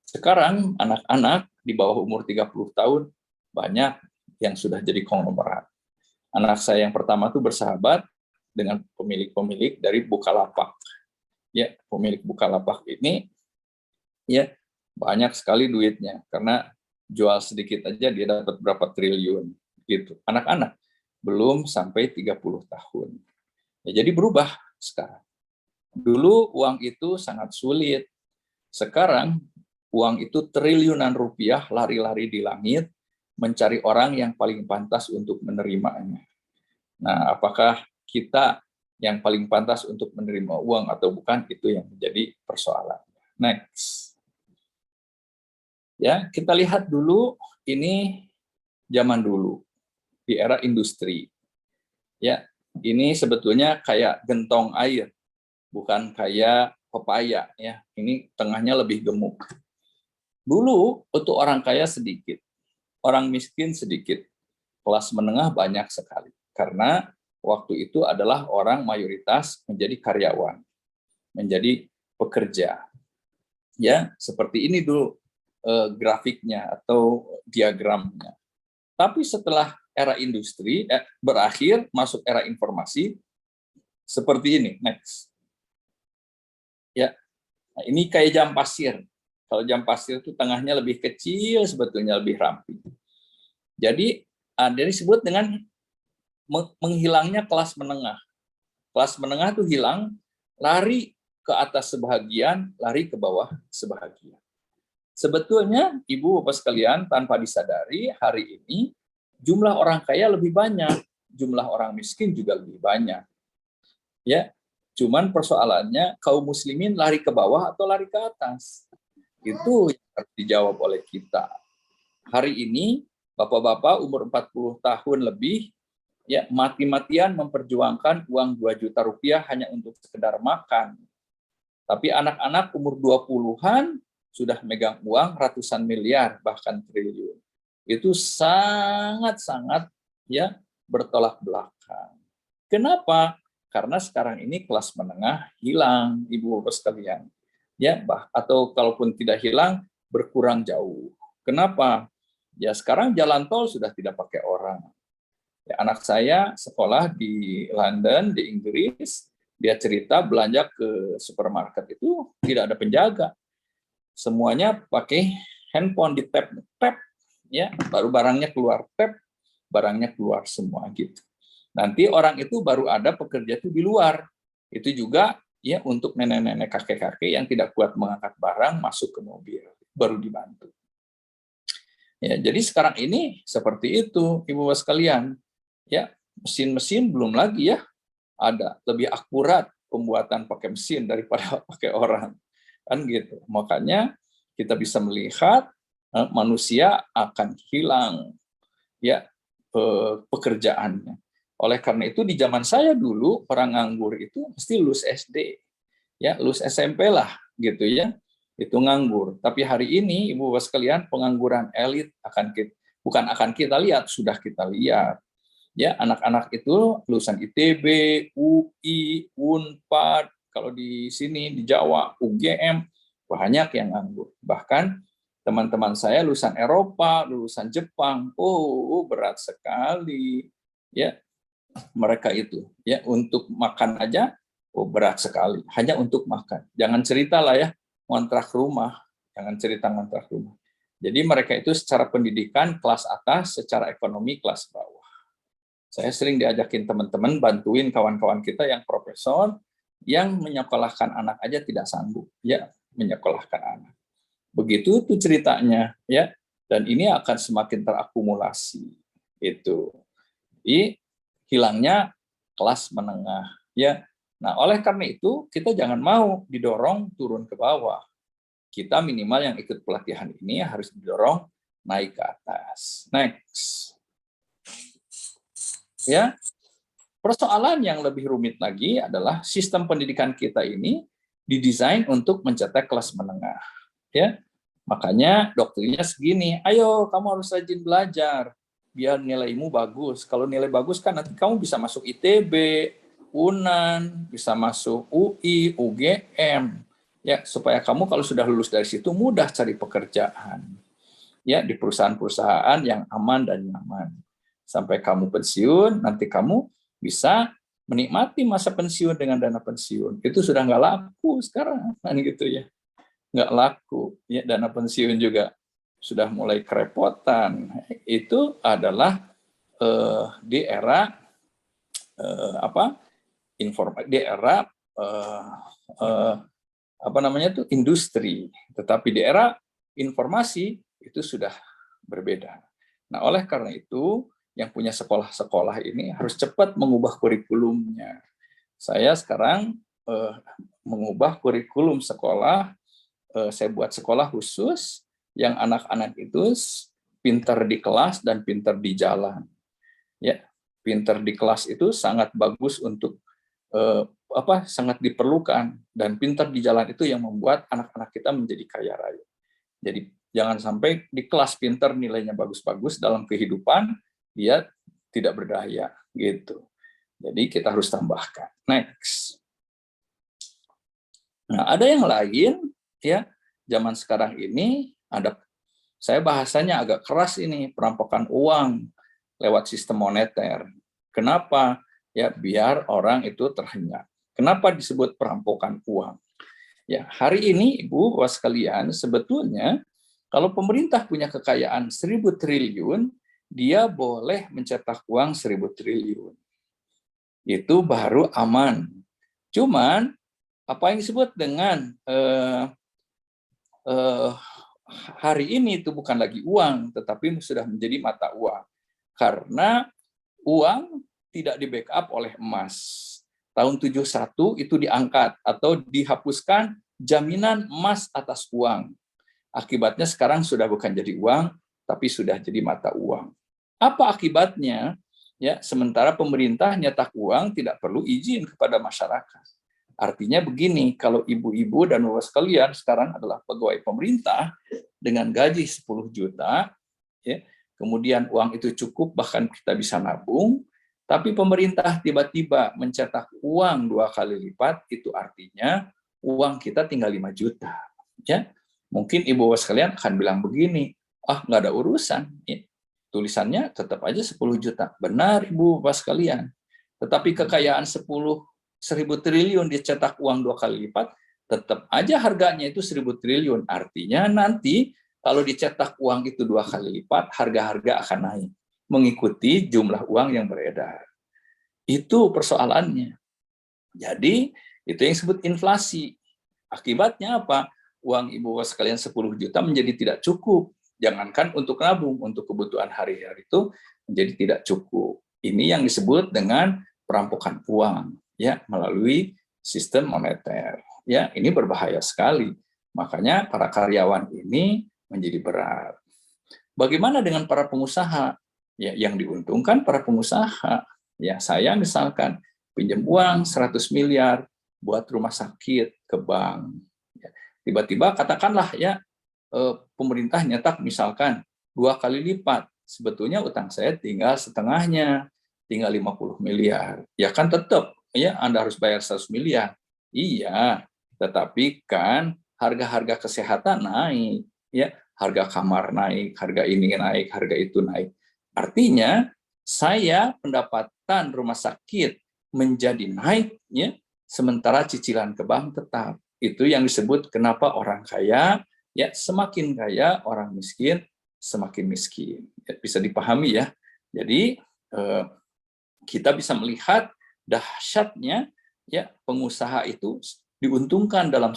Sekarang anak-anak di bawah umur 30 tahun banyak yang sudah jadi konglomerat. Anak saya yang pertama itu bersahabat dengan pemilik-pemilik dari Bukalapak. Ya, pemilik Bukalapak ini ya banyak sekali duitnya karena jual sedikit aja dia dapat berapa triliun gitu. Anak-anak belum sampai 30 tahun. Ya, jadi berubah sekarang. Dulu uang itu sangat sulit. Sekarang uang itu triliunan rupiah lari-lari di langit mencari orang yang paling pantas untuk menerimanya. Nah, apakah kita yang paling pantas untuk menerima uang atau bukan, itu yang menjadi persoalan. Next. Ya, kita lihat dulu ini zaman dulu di era industri. Ya, ini sebetulnya kayak gentong air, bukan kayak pepaya ya. Ini tengahnya lebih gemuk. Dulu untuk orang kaya sedikit, orang miskin sedikit, kelas menengah banyak sekali. Karena waktu itu adalah orang mayoritas menjadi karyawan, menjadi pekerja. Ya, seperti ini dulu grafiknya atau diagramnya. Tapi setelah era industri berakhir, masuk era informasi, seperti ini. Next. Ya, nah, ini kayak jam pasir. Kalau jam pasir itu tengahnya lebih kecil, sebetulnya lebih ramping. Jadi ada disebut dengan menghilangnya kelas menengah. Kelas menengah itu hilang, lari ke atas sebahagian, lari ke bawah sebahagian. Sebetulnya, Ibu Bapak sekalian, tanpa disadari, hari ini jumlah orang kaya lebih banyak, jumlah orang miskin juga lebih banyak. Ya, cuman persoalannya kaum muslimin lari ke bawah atau lari ke atas. Itu yang harus dijawab oleh kita. Hari ini, Bapak-bapak umur 40 tahun lebih, ya mati-matian memperjuangkan uang 2 juta rupiah hanya untuk sekedar makan. Tapi anak-anak umur 20-an sudah megang uang ratusan miliar, bahkan triliun. Itu sangat-sangat ya bertolak belakang. Kenapa? Karena sekarang ini kelas menengah hilang, Ibu Bapak sekalian. Ya, atau kalaupun tidak hilang, berkurang jauh. Kenapa? Ya sekarang jalan tol sudah tidak pakai orang. Ya, anak saya sekolah di London, di Inggris, dia cerita belanja ke supermarket itu tidak ada penjaga. Semuanya pakai handphone, di tap, ya, baru barangnya keluar, tap, barangnya keluar semua gitu. Nanti orang itu baru ada pekerja itu di luar. Itu juga ya untuk nenek-nenek, kakek-kakek yang tidak kuat mengangkat barang masuk ke mobil, baru dibantu. Ya, jadi sekarang ini seperti itu, Ibu Bapak sekalian. Ya, mesin-mesin belum lagi ya ada, lebih akurat pembuatan pakai mesin daripada pakai orang. Kan gitu. Makanya kita bisa melihat manusia akan hilang ya pekerjaannya. Oleh karena itu di zaman saya dulu orang nganggur itu mesti lulus SD. Ya, lulus SMP lah gitu ya. Itu nganggur. Tapi hari ini Ibu Bapak sekalian, pengangguran elit bukan akan kita lihat, sudah kita lihat. Ya, anak-anak itu lulusan ITB, UI, Unpad, kalau di sini di Jawa UGM banyak yang nganggur. Bahkan Teman-teman saya lulusan Eropa, lulusan Jepang, berat sekali, ya mereka itu, ya untuk makan aja, berat sekali, hanya untuk makan. Jangan cerita lah ya, ngontrak rumah, jangan cerita ngontrak rumah. Jadi mereka itu secara pendidikan kelas atas, secara ekonomi kelas bawah. Saya sering diajakin teman-teman bantuin kawan-kawan kita yang profesor, yang menyekolahkan anak aja tidak sanggup, ya menyekolahkan anak. Begitu tuh ceritanya, ya. Dan ini akan semakin terakumulasi. Itu. Jadi hilangnya kelas menengah, ya. Nah, oleh karena itu kita jangan mau didorong turun ke bawah. Kita minimal yang ikut pelatihan ini harus didorong naik ke atas. Next. Ya. Persoalan yang lebih rumit lagi adalah sistem pendidikan kita ini didesain untuk mencetak kelas menengah. Ya, makanya doktrinnya segini, ayo kamu harus rajin belajar biar nilaimu bagus. Kalau nilai bagus kan nanti kamu bisa masuk ITB, UNAN, bisa masuk UI, UGM, ya supaya kamu kalau sudah lulus dari situ mudah cari pekerjaan, ya di perusahaan-perusahaan yang aman dan nyaman. Sampai kamu pensiun, nanti kamu bisa menikmati masa pensiun dengan dana pensiun. Itu sudah nggak laku sekarang, kan gitu ya. Nggak laku, ya dana pensiun juga sudah mulai kerepotan. Itu adalah di era di era industri, tetapi di era informasi itu sudah berbeda. Nah, oleh karena itu yang punya sekolah-sekolah ini harus cepat mengubah kurikulumnya. Saya sekarang mengubah kurikulum sekolah. Saya buat sekolah khusus yang anak-anak itu pintar di kelas dan pintar di jalan. Ya, pintar di kelas itu sangat bagus untuk sangat diperlukan, dan pintar di jalan itu yang membuat anak-anak kita menjadi kaya raya. Jadi jangan sampai di kelas pintar nilainya bagus-bagus, dalam kehidupan dia tidak berdaya gitu. Jadi kita harus tambahkan. Next. Nah, ada yang lain. Ya, zaman sekarang ini saya bahasanya agak keras ini, perampokan uang lewat sistem moneter. Kenapa? Ya, biar orang itu terhenyak. Kenapa disebut perampokan uang? Ya, hari ini Ibu Bapak sekalian, sebetulnya kalau pemerintah punya kekayaan 1.000 triliun, dia boleh mencetak uang 1.000 triliun. Itu baru aman. Cuman apa yang disebut dengan hari ini itu bukan lagi uang, tetapi sudah menjadi mata uang. Karena uang tidak di-backup oleh emas. Tahun 71 itu diangkat atau dihapuskan jaminan emas atas uang. Akibatnya sekarang sudah bukan jadi uang, tapi sudah jadi mata uang. Apa akibatnya? Ya, sementara pemerintah nyetak uang tidak perlu izin kepada masyarakat. Artinya begini, kalau ibu-ibu dan bapak sekalian sekarang adalah pegawai pemerintah dengan gaji 10 juta, ya, kemudian uang itu cukup bahkan kita bisa nabung, tapi pemerintah tiba-tiba mencetak uang 2 kali lipat, itu artinya uang kita tinggal 5 juta. Ya, mungkin ibu bapak sekalian akan bilang begini, nggak ada urusan, ya, tulisannya tetap aja 10 juta. Benar ibu bapak sekalian, tetapi kekayaan 1.000 triliun dicetak uang 2 kali lipat, tetap aja harganya itu 1.000 triliun. Artinya nanti kalau dicetak uang itu 2 kali lipat, harga-harga akan naik mengikuti jumlah uang yang beredar. Itu persoalannya. Jadi itu yang disebut inflasi. Akibatnya apa? Uang ibu sekalian 10 juta menjadi tidak cukup. Jangankan untuk nabung, untuk kebutuhan hari-hari itu menjadi tidak cukup. Ini yang disebut dengan perampokan uang, ya, melalui sistem moneter. Ya, ini berbahaya sekali. Makanya para karyawan ini menjadi berat. Bagaimana dengan para pengusaha? Ya, yang diuntungkan para pengusaha. Ya, saya misalkan pinjam uang 100 miliar buat rumah sakit ke bank. Ya, tiba-tiba katakanlah ya pemerintah nyetak misalkan 2 kali lipat. Sebetulnya utang saya tinggal setengahnya, tinggal 50 miliar. Ya kan tetap ya Anda harus bayar 100 miliar. Iya, tetapi kan harga-harga kesehatan naik, ya, harga kamar naik, harga ini naik, harga itu naik. Artinya saya pendapatan rumah sakit menjadi naik, ya, sementara cicilan ke bank tetap. Itu yang disebut kenapa orang kaya ya semakin kaya, orang miskin semakin miskin. Ya, bisa dipahami ya. Jadi kita bisa melihat dahsyatnya ya pengusaha itu diuntungkan dalam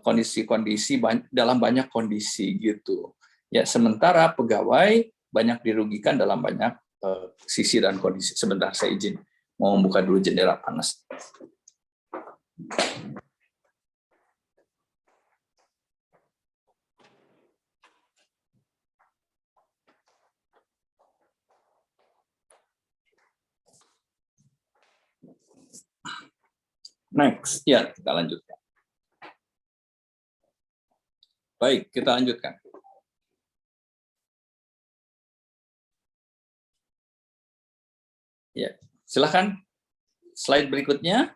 kondisi-kondisi dalam banyak kondisi gitu. Ya, sementara pegawai banyak dirugikan dalam banyak sisi dan kondisi. Sebentar, saya izin mau membuka dulu jendela panas. Next, ya kita lanjutkan. Baik, kita lanjutkan. Ya, silakan slide berikutnya.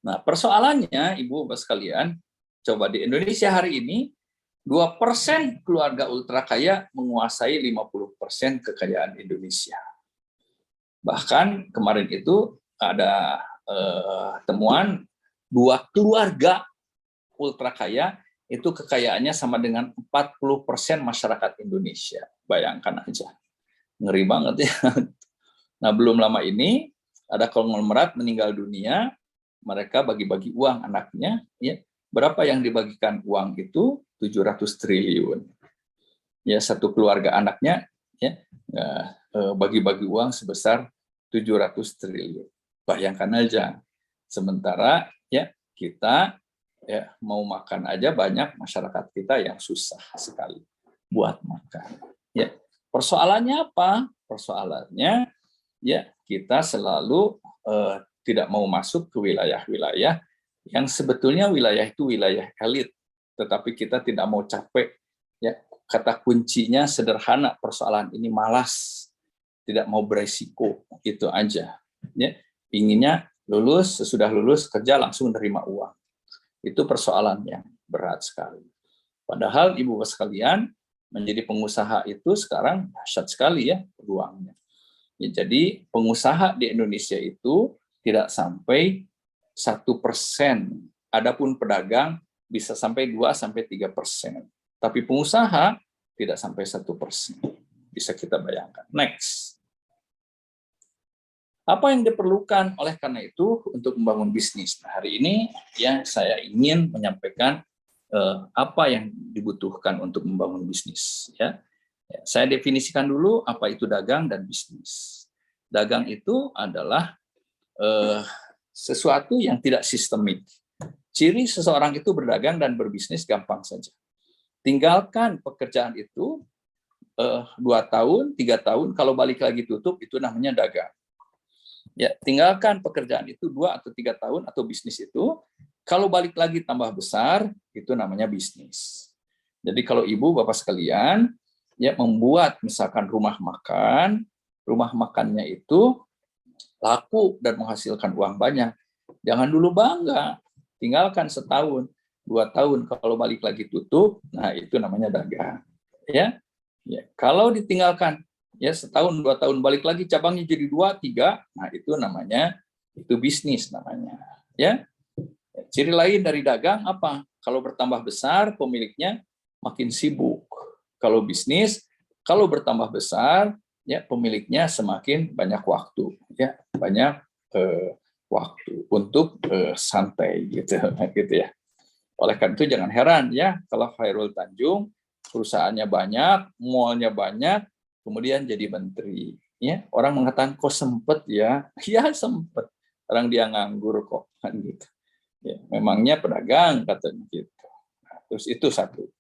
Nah, persoalannya, Ibu Bapak sekalian, coba di Indonesia hari ini 2% keluarga ultra kaya menguasai 50% kekayaan Indonesia. Bahkan kemarin itu ada temuan 2 keluarga ultra kaya itu kekayaannya sama dengan 40% masyarakat Indonesia. Bayangkan aja. Ngeri banget ya. Nah, belum lama ini ada konglomerat meninggal dunia, mereka bagi-bagi uang anaknya, ya. Berapa yang dibagikan uang itu? 700 triliun. Ya, satu keluarga anaknya ya bagi-bagi uang sebesar 700 triliun. Bayangkan aja. Sementara ya kita ya mau makan aja banyak masyarakat kita yang susah sekali buat makan. Ya, persoalannya apa? Persoalannya ya kita selalu tidak mau masuk ke wilayah-wilayah yang sebetulnya wilayah itu wilayah elit, tetapi kita tidak mau capek. Ya, kata kuncinya sederhana, persoalan ini malas, tidak mau beresiko, itu aja. Ya, inginnya lulus, sesudah lulus kerja langsung nerima uang. Itu persoalan yang berat sekali. Padahal Ibu Bapak sekalian, menjadi pengusaha itu sekarang dahsyat sekali ya peluangnya. Ya, jadi pengusaha di Indonesia itu tidak sampai 1%. Adapun pedagang bisa sampai 2-3%. Tapi pengusaha tidak sampai 1%. Bisa kita bayangkan. Next. Apa yang diperlukan oleh karena itu untuk membangun bisnis? Nah, hari ini ya saya ingin menyampaikan apa yang dibutuhkan untuk membangun bisnis. Ya, saya definisikan dulu apa itu dagang dan bisnis. Dagang itu adalah sesuatu yang tidak sistemik. Ciri seseorang itu berdagang dan berbisnis gampang saja. Tinggalkan pekerjaan itu 2 tahun, 3 tahun, kalau balik lagi tutup, itu namanya dagang. Ya, tinggalkan pekerjaan itu 2 atau 3 tahun atau bisnis itu, kalau balik lagi tambah besar, itu namanya bisnis. Jadi kalau Ibu Bapak sekalian ya membuat misalkan rumah makannya itu laku dan menghasilkan uang banyak, jangan dulu bangga, tinggalkan 1 tahun, 2 tahun, kalau balik lagi tutup, nah itu namanya dagang. Ya, kalau ditinggalkan ya 1 tahun, 2 tahun, balik lagi cabangnya jadi 2, 3, nah itu namanya itu bisnis namanya. Ya, ciri lain dari dagang apa? Kalau bertambah besar, pemiliknya makin sibuk. Kalau bisnis, kalau bertambah besar, ya pemiliknya semakin banyak waktu, ya banyak waktu untuk santai gitu ya. Oleh karena itu jangan heran ya kalau Khairul Tanjung perusahaannya banyak, mallnya banyak, kemudian jadi menteri. Ya, orang mengatakan kok sempet ya, ya sempet. Orang dia nganggur kok kan gitu. Ya, memangnya pedagang katanya gitu. Nah, terus itu satu.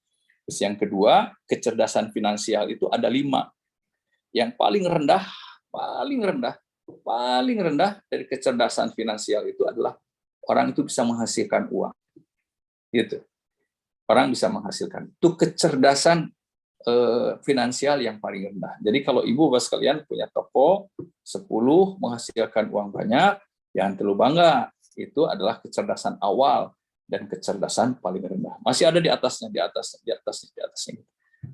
Terus yang kedua, kecerdasan finansial itu ada 5. Yang paling rendah dari kecerdasan finansial itu adalah orang itu bisa menghasilkan uang. Gitu. Orang bisa menghasilkan. Itu kecerdasan finansial yang paling rendah. Jadi kalau Ibu Bapak sekalian punya toko 10 menghasilkan uang banyak, jangan terlalu bangga. Itu adalah kecerdasan awal dan kecerdasan paling rendah. Masih ada di atasnya.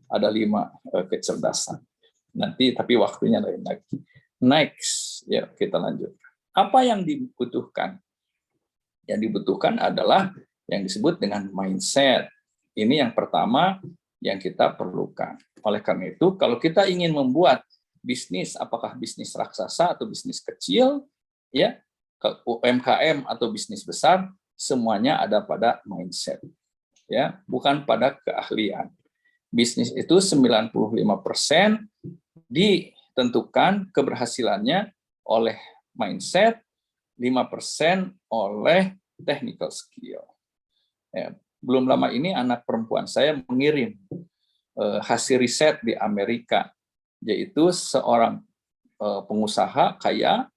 ada 5 kecerdasan. Nanti tapi waktunya lain lagi. Next, ya kita lanjut. Apa yang dibutuhkan? Yang dibutuhkan adalah yang disebut dengan mindset. Ini yang pertama yang kita perlukan. Oleh karena itu, kalau kita ingin membuat bisnis, apakah bisnis raksasa atau bisnis kecil, ya, UMKM atau bisnis besar, semuanya ada pada mindset, ya, bukan pada keahlian. Bisnis itu 95% ditentukan keberhasilannya oleh mindset, 5% oleh technical skill. Ya, belum lama ini anak perempuan saya mengirim hasil riset di Amerika, yaitu seorang pengusaha kaya,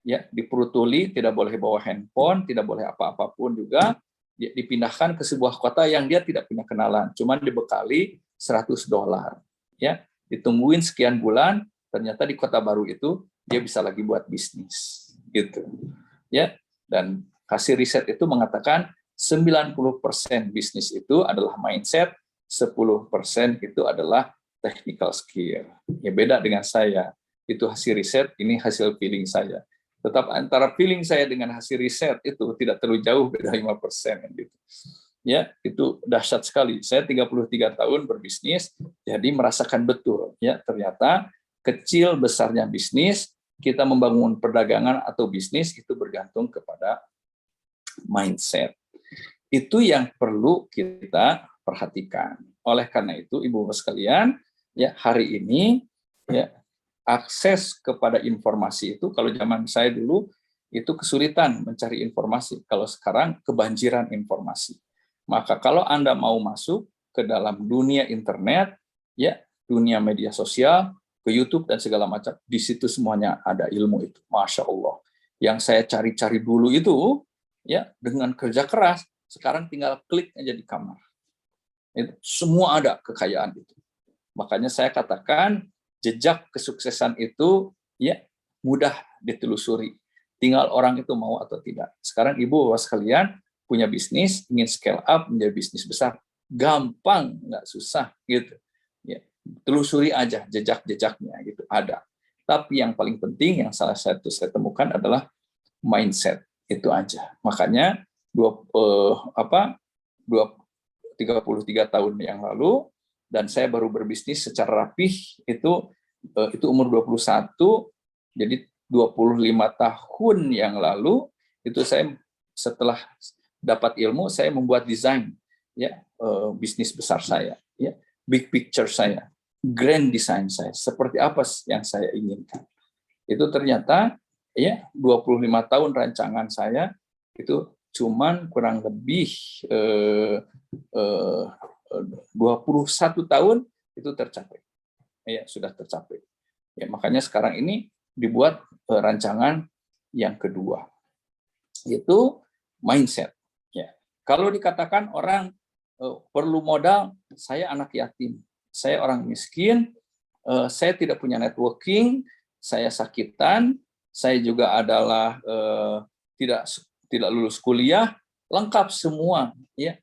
ya, diperutuli, tidak boleh bawa handphone, tidak boleh apa-apapun juga, dipindahkan ke sebuah kota yang dia tidak punya kenalan, cuman dibekali $100, ya, ditungguin sekian bulan, ternyata di kota baru itu dia bisa lagi buat bisnis, gitu, ya. Dan hasil riset itu mengatakan 90% bisnis itu adalah mindset, 10% itu adalah technical skill. Ya, beda dengan saya, itu hasil riset, ini hasil feeling saya. Tetap antara feeling saya dengan hasil riset itu tidak terlalu jauh, beda 5%, gitu. Ya, itu dahsyat sekali. Saya 33 tahun berbisnis, jadi merasakan betul, ya, ternyata kecil besarnya bisnis, kita membangun perdagangan atau bisnis itu bergantung kepada mindset. Itu yang perlu kita perhatikan. Oleh karena itu, Ibu Bapak sekalian, ya, hari ini, ya, akses kepada informasi itu, kalau zaman saya dulu itu kesulitan mencari informasi, kalau sekarang kebanjiran informasi. Maka kalau Anda mau masuk ke dalam dunia internet, ya, dunia media sosial, ke YouTube dan segala macam, di situ semuanya ada ilmu itu. Masya Allah. Yang saya cari-cari dulu itu, ya, dengan kerja keras, sekarang tinggal klik aja di kamar. Itu, semua ada kekayaan itu. Makanya saya katakan, jejak kesuksesan itu, ya, mudah ditelusuri. Tinggal orang itu mau atau tidak. Sekarang Ibu Bapak sekalian punya bisnis, ingin scale up menjadi bisnis besar, gampang, nggak susah, gitu. Ya, telusuri aja jejak-jejaknya, gitu, ada. Tapi yang paling penting yang salah satu saya temukan adalah mindset, itu aja. Makanya 33 tahun yang lalu, dan saya baru berbisnis secara rapih itu umur 21, jadi 25 tahun yang lalu itu saya setelah dapat ilmu, saya membuat desain, ya, bisnis besar saya, ya, big picture saya, grand design saya, seperti apa yang saya inginkan. Itu ternyata, ya, 25 tahun rancangan saya itu cuman kurang lebih 21 tahun itu tercapai. Ya, sudah tercapai. Ya, makanya sekarang ini dibuat rancangan yang kedua. Itu mindset. Ya. Kalau dikatakan orang perlu modal, saya anak yatim, saya orang miskin, saya tidak punya networking, saya sakitan, saya juga adalah tidak lulus kuliah, lengkap semua, ya.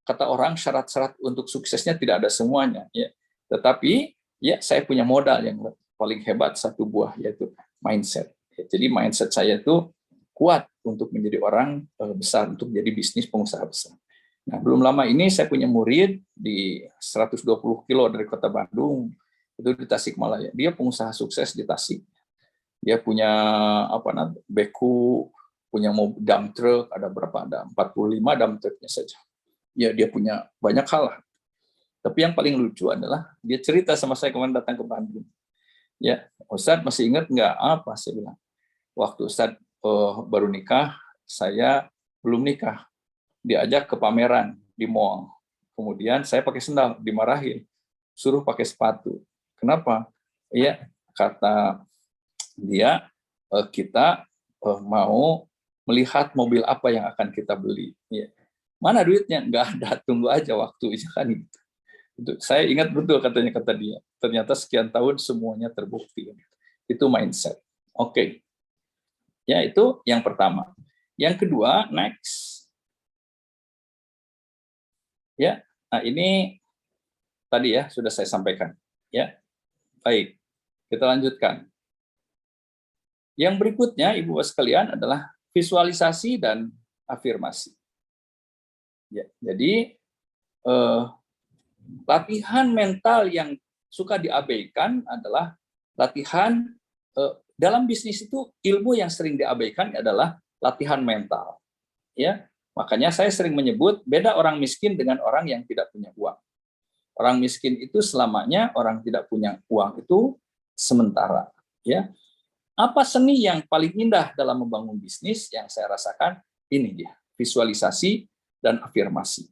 Kata orang syarat-syarat untuk suksesnya tidak ada semuanya, ya. Tetapi, ya, saya punya modal yang paling hebat, satu buah, yaitu mindset. Ya, jadi mindset saya itu kuat untuk menjadi orang besar, untuk menjadi bisnis pengusaha besar. Nah, belum lama ini saya punya murid di 120 kilo dari kota Bandung, itu di Tasikmalaya. Dia pengusaha sukses di Tasik. Dia punya beku, punya dump truck, ada berapa? Ada 45 dump trucknya saja. Ya, dia punya banyak hal lah. Tapi yang paling lucu adalah dia cerita sama saya kemarin datang ke Bandung. Ya, Ustadz masih ingat nggak apa? Saya bilang, waktu Ustadz baru nikah, saya belum nikah. Diajak ke pameran di mall. Kemudian saya pakai sendal, dimarahin. Suruh pakai sepatu. Kenapa? Ya, kata dia, kita mau melihat mobil apa yang akan kita beli. Ya. Mana duitnya? Nggak ada, tunggu aja waktunya kan. Itu saya ingat betul kata dia. Ternyata sekian tahun semuanya terbukti. Itu mindset. Oke. Ya, itu yang pertama. Yang kedua, next. Ya, nah ini tadi ya sudah saya sampaikan. Ya, baik, kita lanjutkan. Yang berikutnya, Ibu Bapak sekalian, adalah visualisasi dan afirmasi. Ya, jadi latihan mental yang suka diabaikan adalah latihan dalam bisnis itu. Ilmu yang sering diabaikan adalah latihan mental. Ya, makanya saya sering menyebut beda orang miskin dengan orang yang tidak punya uang. Orang miskin itu selamanya, orang tidak punya uang itu sementara. Ya, apa seni yang paling indah dalam membangun bisnis yang saya rasakan? Ini dia, visualisasi dan afirmasi.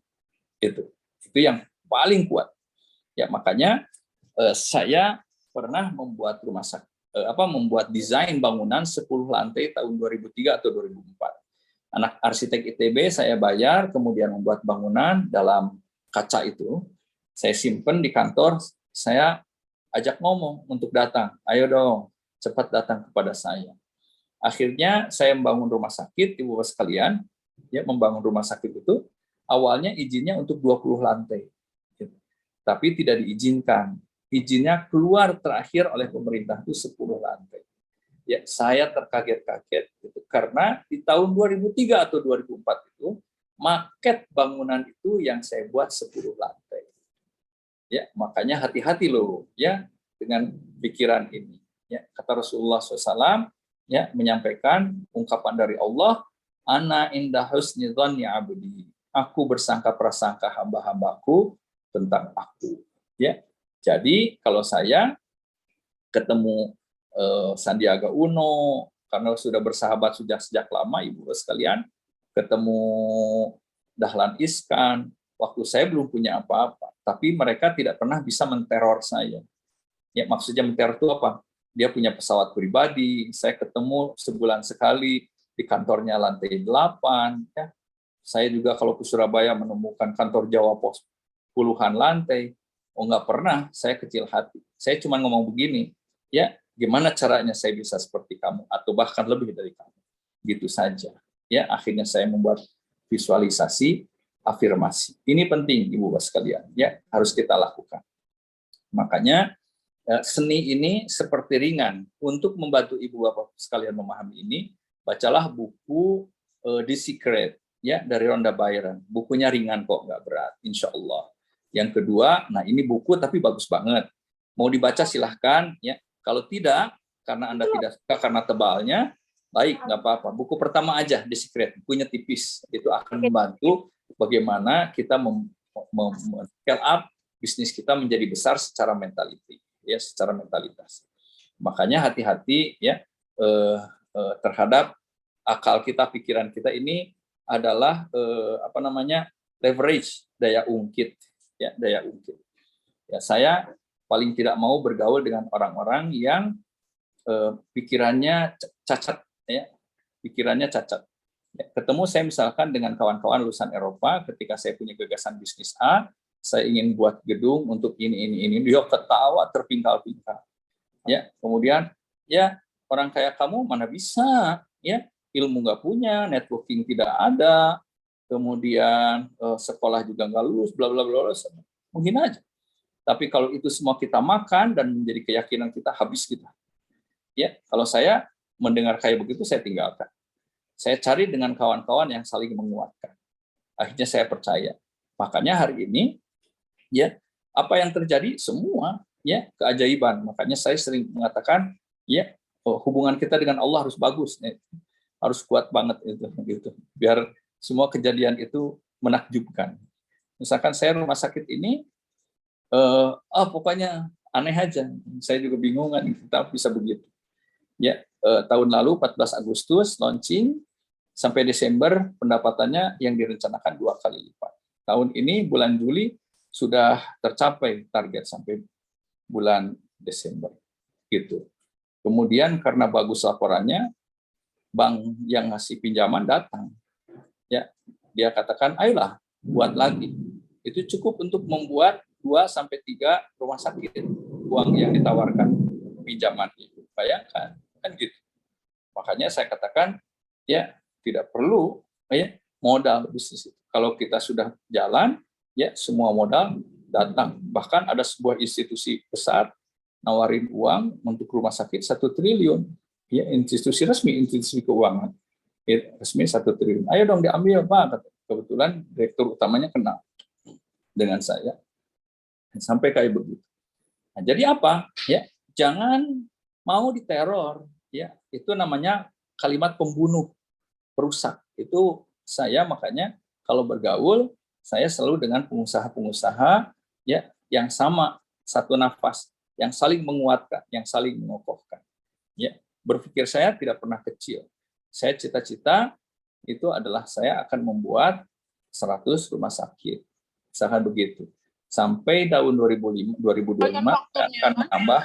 Itu yang paling kuat. Ya, makanya saya pernah membuat rumah sakit, membuat desain bangunan 10 lantai tahun 2003 atau 2004. Anak arsitek ITB saya bayar, kemudian membuat bangunan dalam kaca itu. Saya simpen di kantor, saya ajak ngomong untuk datang. Ayo dong, cepat datang kepada saya. Akhirnya saya membangun rumah sakit, Ibu Bapak sekalian, ya, membangun rumah sakit itu awalnya izinnya untuk 20 lantai. Tapi tidak diizinkan. Izinnya keluar terakhir oleh pemerintah itu 10 lantai. Ya, saya terkaget-kaget gitu. Karena di tahun 2003 atau 2004 itu maket bangunan itu yang saya buat 10 lantai. Ya, makanya hati-hati loh ya dengan pikiran ini. Ya, kata Rasulullah SAW ya menyampaikan ungkapan dari Allah, ana inda husni dzanni abdi. Aku bersangka prasangka hamba-hambaku tentang aku. Ya, jadi kalau saya ketemu Sandiaga Uno, karena sudah bersahabat sejak lama, Ibu sekalian, ketemu Dahlan Iskan, waktu saya belum punya apa-apa, tapi mereka tidak pernah bisa menteror saya. Ya, maksudnya menteror itu apa? Dia punya pesawat pribadi, saya ketemu sebulan sekali di kantornya lantai 8. Ya. Saya juga kalau ke Surabaya menemukan kantor Jawa Pos puluhan lantai. Oh, nggak pernah, saya kecil hati. Saya cuma ngomong begini, ya gimana caranya saya bisa seperti kamu, atau bahkan lebih dari kamu. Gitu saja. Ya, akhirnya saya membuat visualisasi, afirmasi. Ini penting, Ibu Bapak sekalian, ya harus kita lakukan. Makanya seni ini seperti ringan. Untuk membantu Ibu Bapak sekalian memahami ini, bacalah buku The Secret ya dari Rhonda Byrne. Bukunya ringan kok, nggak berat, insya Allah. Yang kedua, nah ini buku tapi bagus banget. Mau dibaca silahkan, ya. Kalau tidak, karena Anda tidak suka karena tebalnya, baik, nggak apa-apa. Buku pertama aja, The Secret, bukunya tipis. Itu akan membantu bagaimana kita scale up bisnis kita menjadi besar secara mentality, ya, secara mentalitas. Makanya hati-hati ya terhadap akal kita, pikiran kita ini adalah leverage, daya ungkit, ya, daya ungkit. Ya, saya paling tidak mau bergaul dengan orang-orang yang pikirannya cacat, ya, pikirannya cacat. Ya, ketemu saya misalkan dengan kawan-kawan lulusan Eropa, ketika saya punya gagasan bisnis A, saya ingin buat gedung untuk ini, dia ketawa terpingkal-pingkal. Ya, kemudian ya orang kayak kamu mana bisa, ya ilmu nggak punya, networking tidak ada, kemudian sekolah juga nggak lulus, bla bla bla, mungkin aja. Tapi kalau itu semua kita makan dan menjadi keyakinan kita, habis kita. Ya, kalau saya mendengar kayak begitu, saya tinggalkan. Saya cari dengan kawan-kawan yang saling menguatkan. Akhirnya saya percaya. Makanya hari ini, ya apa yang terjadi semua, ya keajaiban. Makanya saya sering mengatakan, ya hubungan kita dengan Allah harus bagus, ya. Harus kuat banget itu, gitu. Biar semua kejadian itu menakjubkan. Misalkan saya rumah sakit ini, pokoknya aneh aja. Saya juga bingung kan, kita bisa begitu. Ya, tahun lalu 14 Agustus launching, sampai Desember pendapatannya yang direncanakan 2 kali lipat. Tahun ini bulan Juli sudah tercapai target sampai bulan Desember, gitu. Kemudian karena bagus laporannya, bank yang ngasih pinjaman datang, ya dia katakan, ayolah buat lagi. Itu cukup untuk membuat 2-3 rumah sakit uang yang ditawarkan pinjamannya. Bayangkan, kan gitu. Makanya saya katakan, ya tidak perlu ya modal bisnis itu. Kalau kita sudah jalan, ya semua modal datang. Bahkan ada sebuah institusi besar nawarin uang untuk rumah sakit 1 triliun. Ya, institusi resmi, institusi keuangan. Ya, resmi 1 triliun. Ayo dong diambil, Pak. Kebetulan direktur utamanya kenal dengan saya. Sampai kayak begitu. Nah, jadi apa? Ya, jangan mau diteror. Ya, itu namanya kalimat pembunuh, perusak. Itu saya makanya kalau bergaul, saya selalu dengan pengusaha-pengusaha ya yang sama, satu nafas, yang saling menguatkan, yang saling mengokohkan. Ya, berpikir saya tidak pernah kecil. Saya cita-cita itu adalah saya akan membuat 100 rumah sakit. Misalkan begitu. Sampai tahun 2025 akan menambah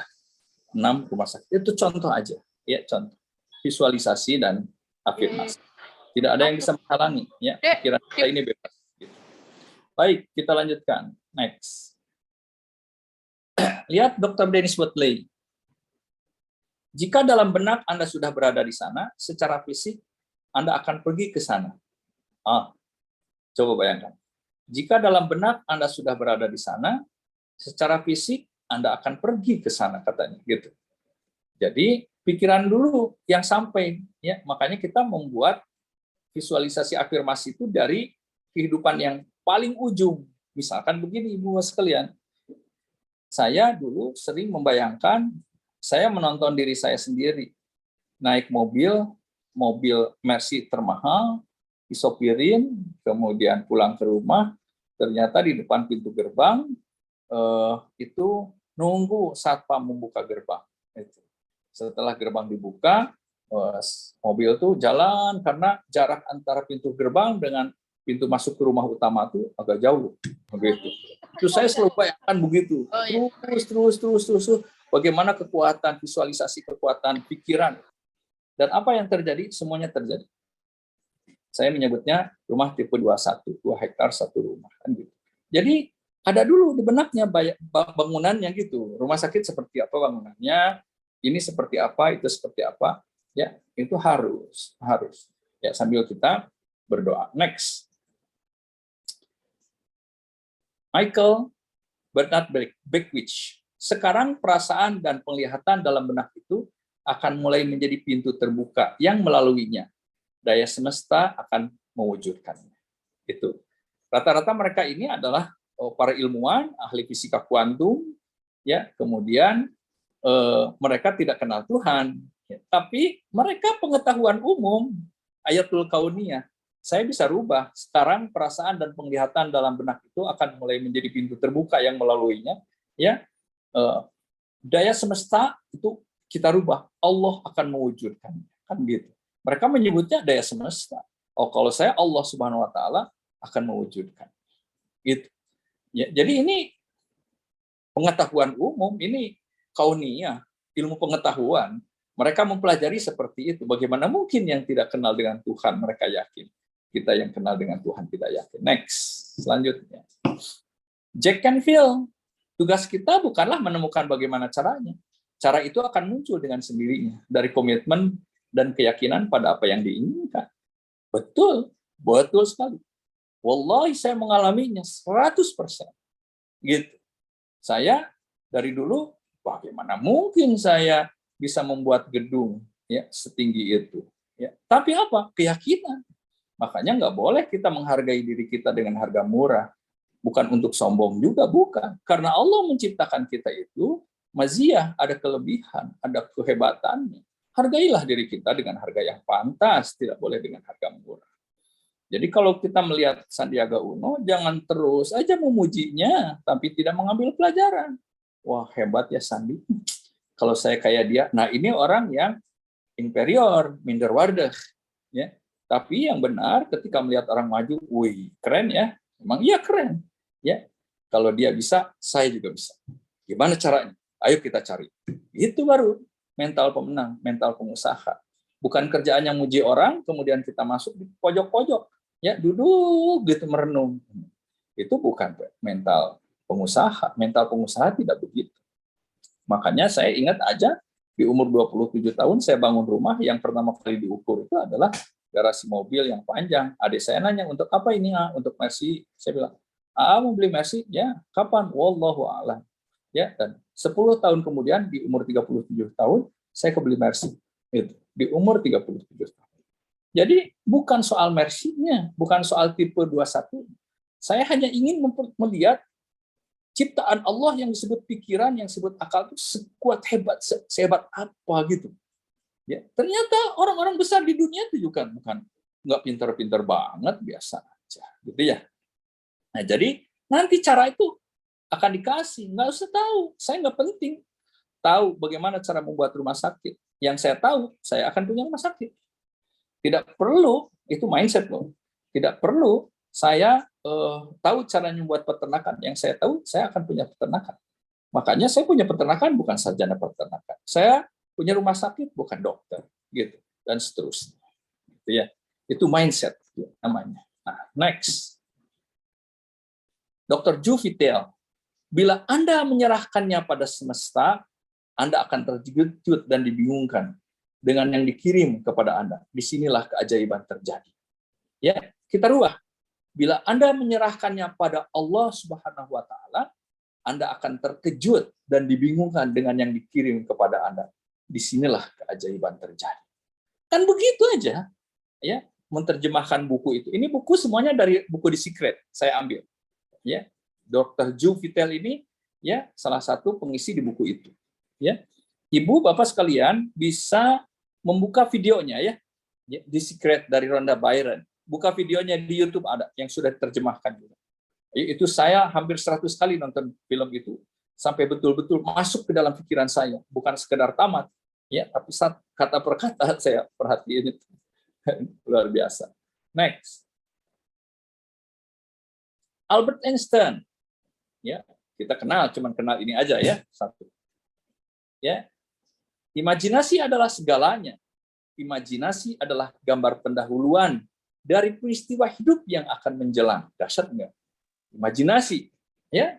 6 rumah sakit. Itu contoh aja, ya, contoh. Visualisasi dan afirmasi. Tidak ada yang bisa menghalangi, ya. Pikiran kita ini bebas. Baik, kita lanjutkan. Next. Lihat Dr. Dennis Watley. Jika dalam benak Anda sudah berada di sana, secara fisik Anda akan pergi ke sana. Coba bayangkan. Jika dalam benak Anda sudah berada di sana, secara fisik Anda akan pergi ke sana, katanya. Gitu. Jadi pikiran dulu yang sampai, ya. Makanya kita membuat visualisasi afirmasi itu dari kehidupan yang paling ujung. Misalkan begini, Ibu sekalian. Saya dulu sering membayangkan saya menonton diri saya sendiri naik mobil Mercy termahal, disopirin, kemudian pulang ke rumah, ternyata di depan pintu gerbang itu nunggu satpam membuka gerbang. Setelah gerbang dibuka, mobil tuh jalan karena jarak antara pintu gerbang dengan pintu masuk ke rumah utama tuh agak jauh, begitu. Itu saya selalu bayangkan begitu, terus. Bagaimana kekuatan visualisasi, kekuatan pikiran, dan apa yang terjadi, semuanya terjadi. Saya menyebutnya rumah tipe 21, 2 hektar 1 rumah, kan gitu. Jadi ada dulu di benaknya bangunannya gitu, rumah sakit seperti apa bangunannya, ini seperti apa, itu seperti apa. Ya, itu harus. Ya, sambil kita berdoa. Next. Michael Bernard Beckwith. Sekarang perasaan dan penglihatan dalam benak itu akan mulai menjadi pintu terbuka yang melaluinya daya semesta akan mewujudkannya. Itu. Rata-rata mereka ini adalah para ilmuwan, ahli fisika kuantum, ya, kemudian mereka tidak kenal Tuhan. Ya, tapi mereka pengetahuan umum, ayatul kauniyah, saya bisa rubah. Sekarang perasaan dan penglihatan dalam benak itu akan mulai menjadi pintu terbuka yang melaluinya. Ya, daya semesta itu kita rubah. Allah akan mewujudkan. Kan gitu. Mereka menyebutnya daya semesta. Kalau saya Allah Subhanahu Wa Taala akan mewujudkan. Gitu. Ya, jadi ini pengetahuan umum, ini kauniyah, ilmu pengetahuan. Mereka mempelajari seperti itu. Bagaimana mungkin yang tidak kenal dengan Tuhan mereka yakin? Kita yang kenal dengan Tuhan tidak yakin. Next, selanjutnya. Jack Canfield. Tugas kita bukanlah menemukan bagaimana caranya. Cara itu akan muncul dengan sendirinya dari komitmen dan keyakinan pada apa yang diinginkan. Betul sekali. Wallahi saya mengalaminya 100%. Gitu. Saya dari dulu, bagaimana mungkin saya bisa membuat gedung ya setinggi itu, ya. Tapi apa? Keyakinan. Makanya nggak boleh kita menghargai diri kita dengan harga murah, bukan untuk sombong juga, bukan. Karena Allah menciptakan kita itu maziyah, ada kelebihan, ada kehebatannya. Hargailah diri kita dengan harga yang pantas, tidak boleh dengan harga murah. Jadi kalau kita melihat Sandiaga Uno, jangan terus aja memujinya, tapi tidak mengambil pelajaran. Wah, hebat ya Sandi. Kalau saya kayak dia, nah ini orang yang inferior, minderwaardig, ya. Tapi yang benar ketika melihat orang maju, wih, keren ya. Memang iya keren, ya. Kalau dia bisa, saya juga bisa. Gimana caranya? Ayo kita cari. Itu baru mental pemenang, mental pengusaha. Bukan kerjaannya muji orang, kemudian kita masuk di pojok-pojok, ya, duduk gitu merenung. Itu bukan mental pengusaha. Mental pengusaha tidak begitu. Makanya saya ingat aja di umur 27 tahun saya bangun rumah, yang pertama kali diukur itu adalah garasi mobil yang panjang. Adik saya nanya, untuk apa ini? Untuk Mercy. Saya bilang, Mau beli Mercy? Ya, kapan? Wallahu a'lam. Ya, dan 10 tahun kemudian di umur 37 tahun saya kebeli Mercy. Itu, di umur 37 tahun. Jadi bukan soal Mercy-nya, bukan soal tipe 21. Saya hanya ingin melihat ciptaan Allah yang disebut pikiran, yang disebut akal itu sekuat hebat, sehebat apa gitu. Ya, ternyata orang-orang besar di dunia itu juga bukan nggak pintar-pintar banget, biasa aja, gitu ya. Nah, jadi nanti cara itu akan dikasih, nggak usah tahu. Saya nggak penting tahu bagaimana cara membuat rumah sakit. Yang saya tahu, saya akan punya rumah sakit. Tidak perlu, itu mindset loh. Tidak perlu saya tahu caranya membuat peternakan. Yang saya tahu, saya akan punya peternakan. Makanya saya punya peternakan bukan sarjana peternakan. Saya punya rumah sakit bukan dokter, gitu, dan seterusnya. Gitu ya. Itu mindset namanya. Nah, next. Dr. Juvitel, bila Anda menyerahkannya pada semesta, Anda akan terkejut dan dibingungkan dengan yang dikirim kepada Anda. Disinilah keajaiban terjadi. Ya, kita rubah. Bila Anda menyerahkannya pada Allah Subhanahu wa Ta'ala, Anda akan terkejut dan dibingungkan dengan yang dikirim kepada Anda. Disinilah keajaiban terjadi. Kan begitu aja, ya, menerjemahkan buku itu. Ini buku semuanya dari buku The Secret saya ambil. Ya, Dr. Juvitel ini ya salah satu pengisi di buku itu. Ya, Ibu Bapak sekalian bisa membuka videonya ya, The Secret dari Rhonda Byrne. Buka videonya di YouTube ada yang sudah diterjemahkan juga. Itu saya hampir 100 kali nonton film itu sampai betul-betul masuk ke dalam pikiran saya, bukan sekedar tamat ya, tapi kata per kata saya perhatiin itu. Luar biasa. Next. Albert Einstein, ya kita cuman kenal ini aja ya satu. Ya, imajinasi adalah segalanya. Imajinasi adalah gambar pendahuluan dari peristiwa hidup yang akan menjelang. Dahsyat enggak? Imajinasi, ya,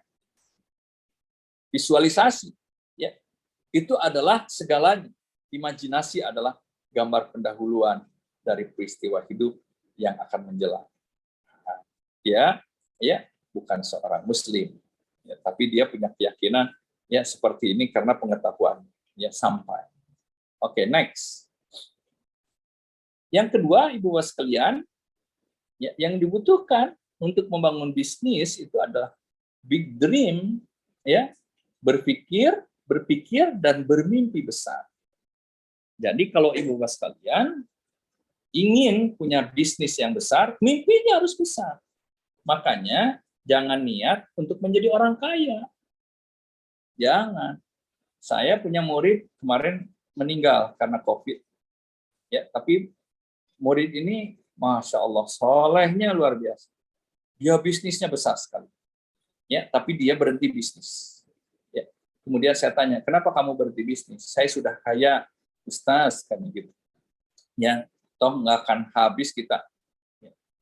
visualisasi, ya, itu adalah segalanya. Imajinasi adalah gambar pendahuluan dari peristiwa hidup yang akan menjelang. Ya. Ya, bukan seorang Muslim, ya, tapi dia punya keyakinan ya seperti ini karena pengetahuan ya sampai. Oke, next. Yang kedua, Ibu Bapak sekalian, ya, yang dibutuhkan untuk membangun bisnis itu adalah big dream, ya, berpikir dan bermimpi besar. Jadi kalau Ibu Bapak sekalian ingin punya bisnis yang besar, mimpinya harus besar. Makanya jangan niat untuk menjadi orang kaya. Jangan. Saya punya murid kemarin meninggal karena COVID. Ya, tapi murid ini Masya Allah, solehnya luar biasa. Dia bisnisnya besar sekali. Ya, tapi dia berhenti bisnis. Ya. Kemudian saya tanya, kenapa kamu berhenti bisnis? Saya sudah kaya, Ustaz, kan gitu. Ya, toh nggak akan habis kita.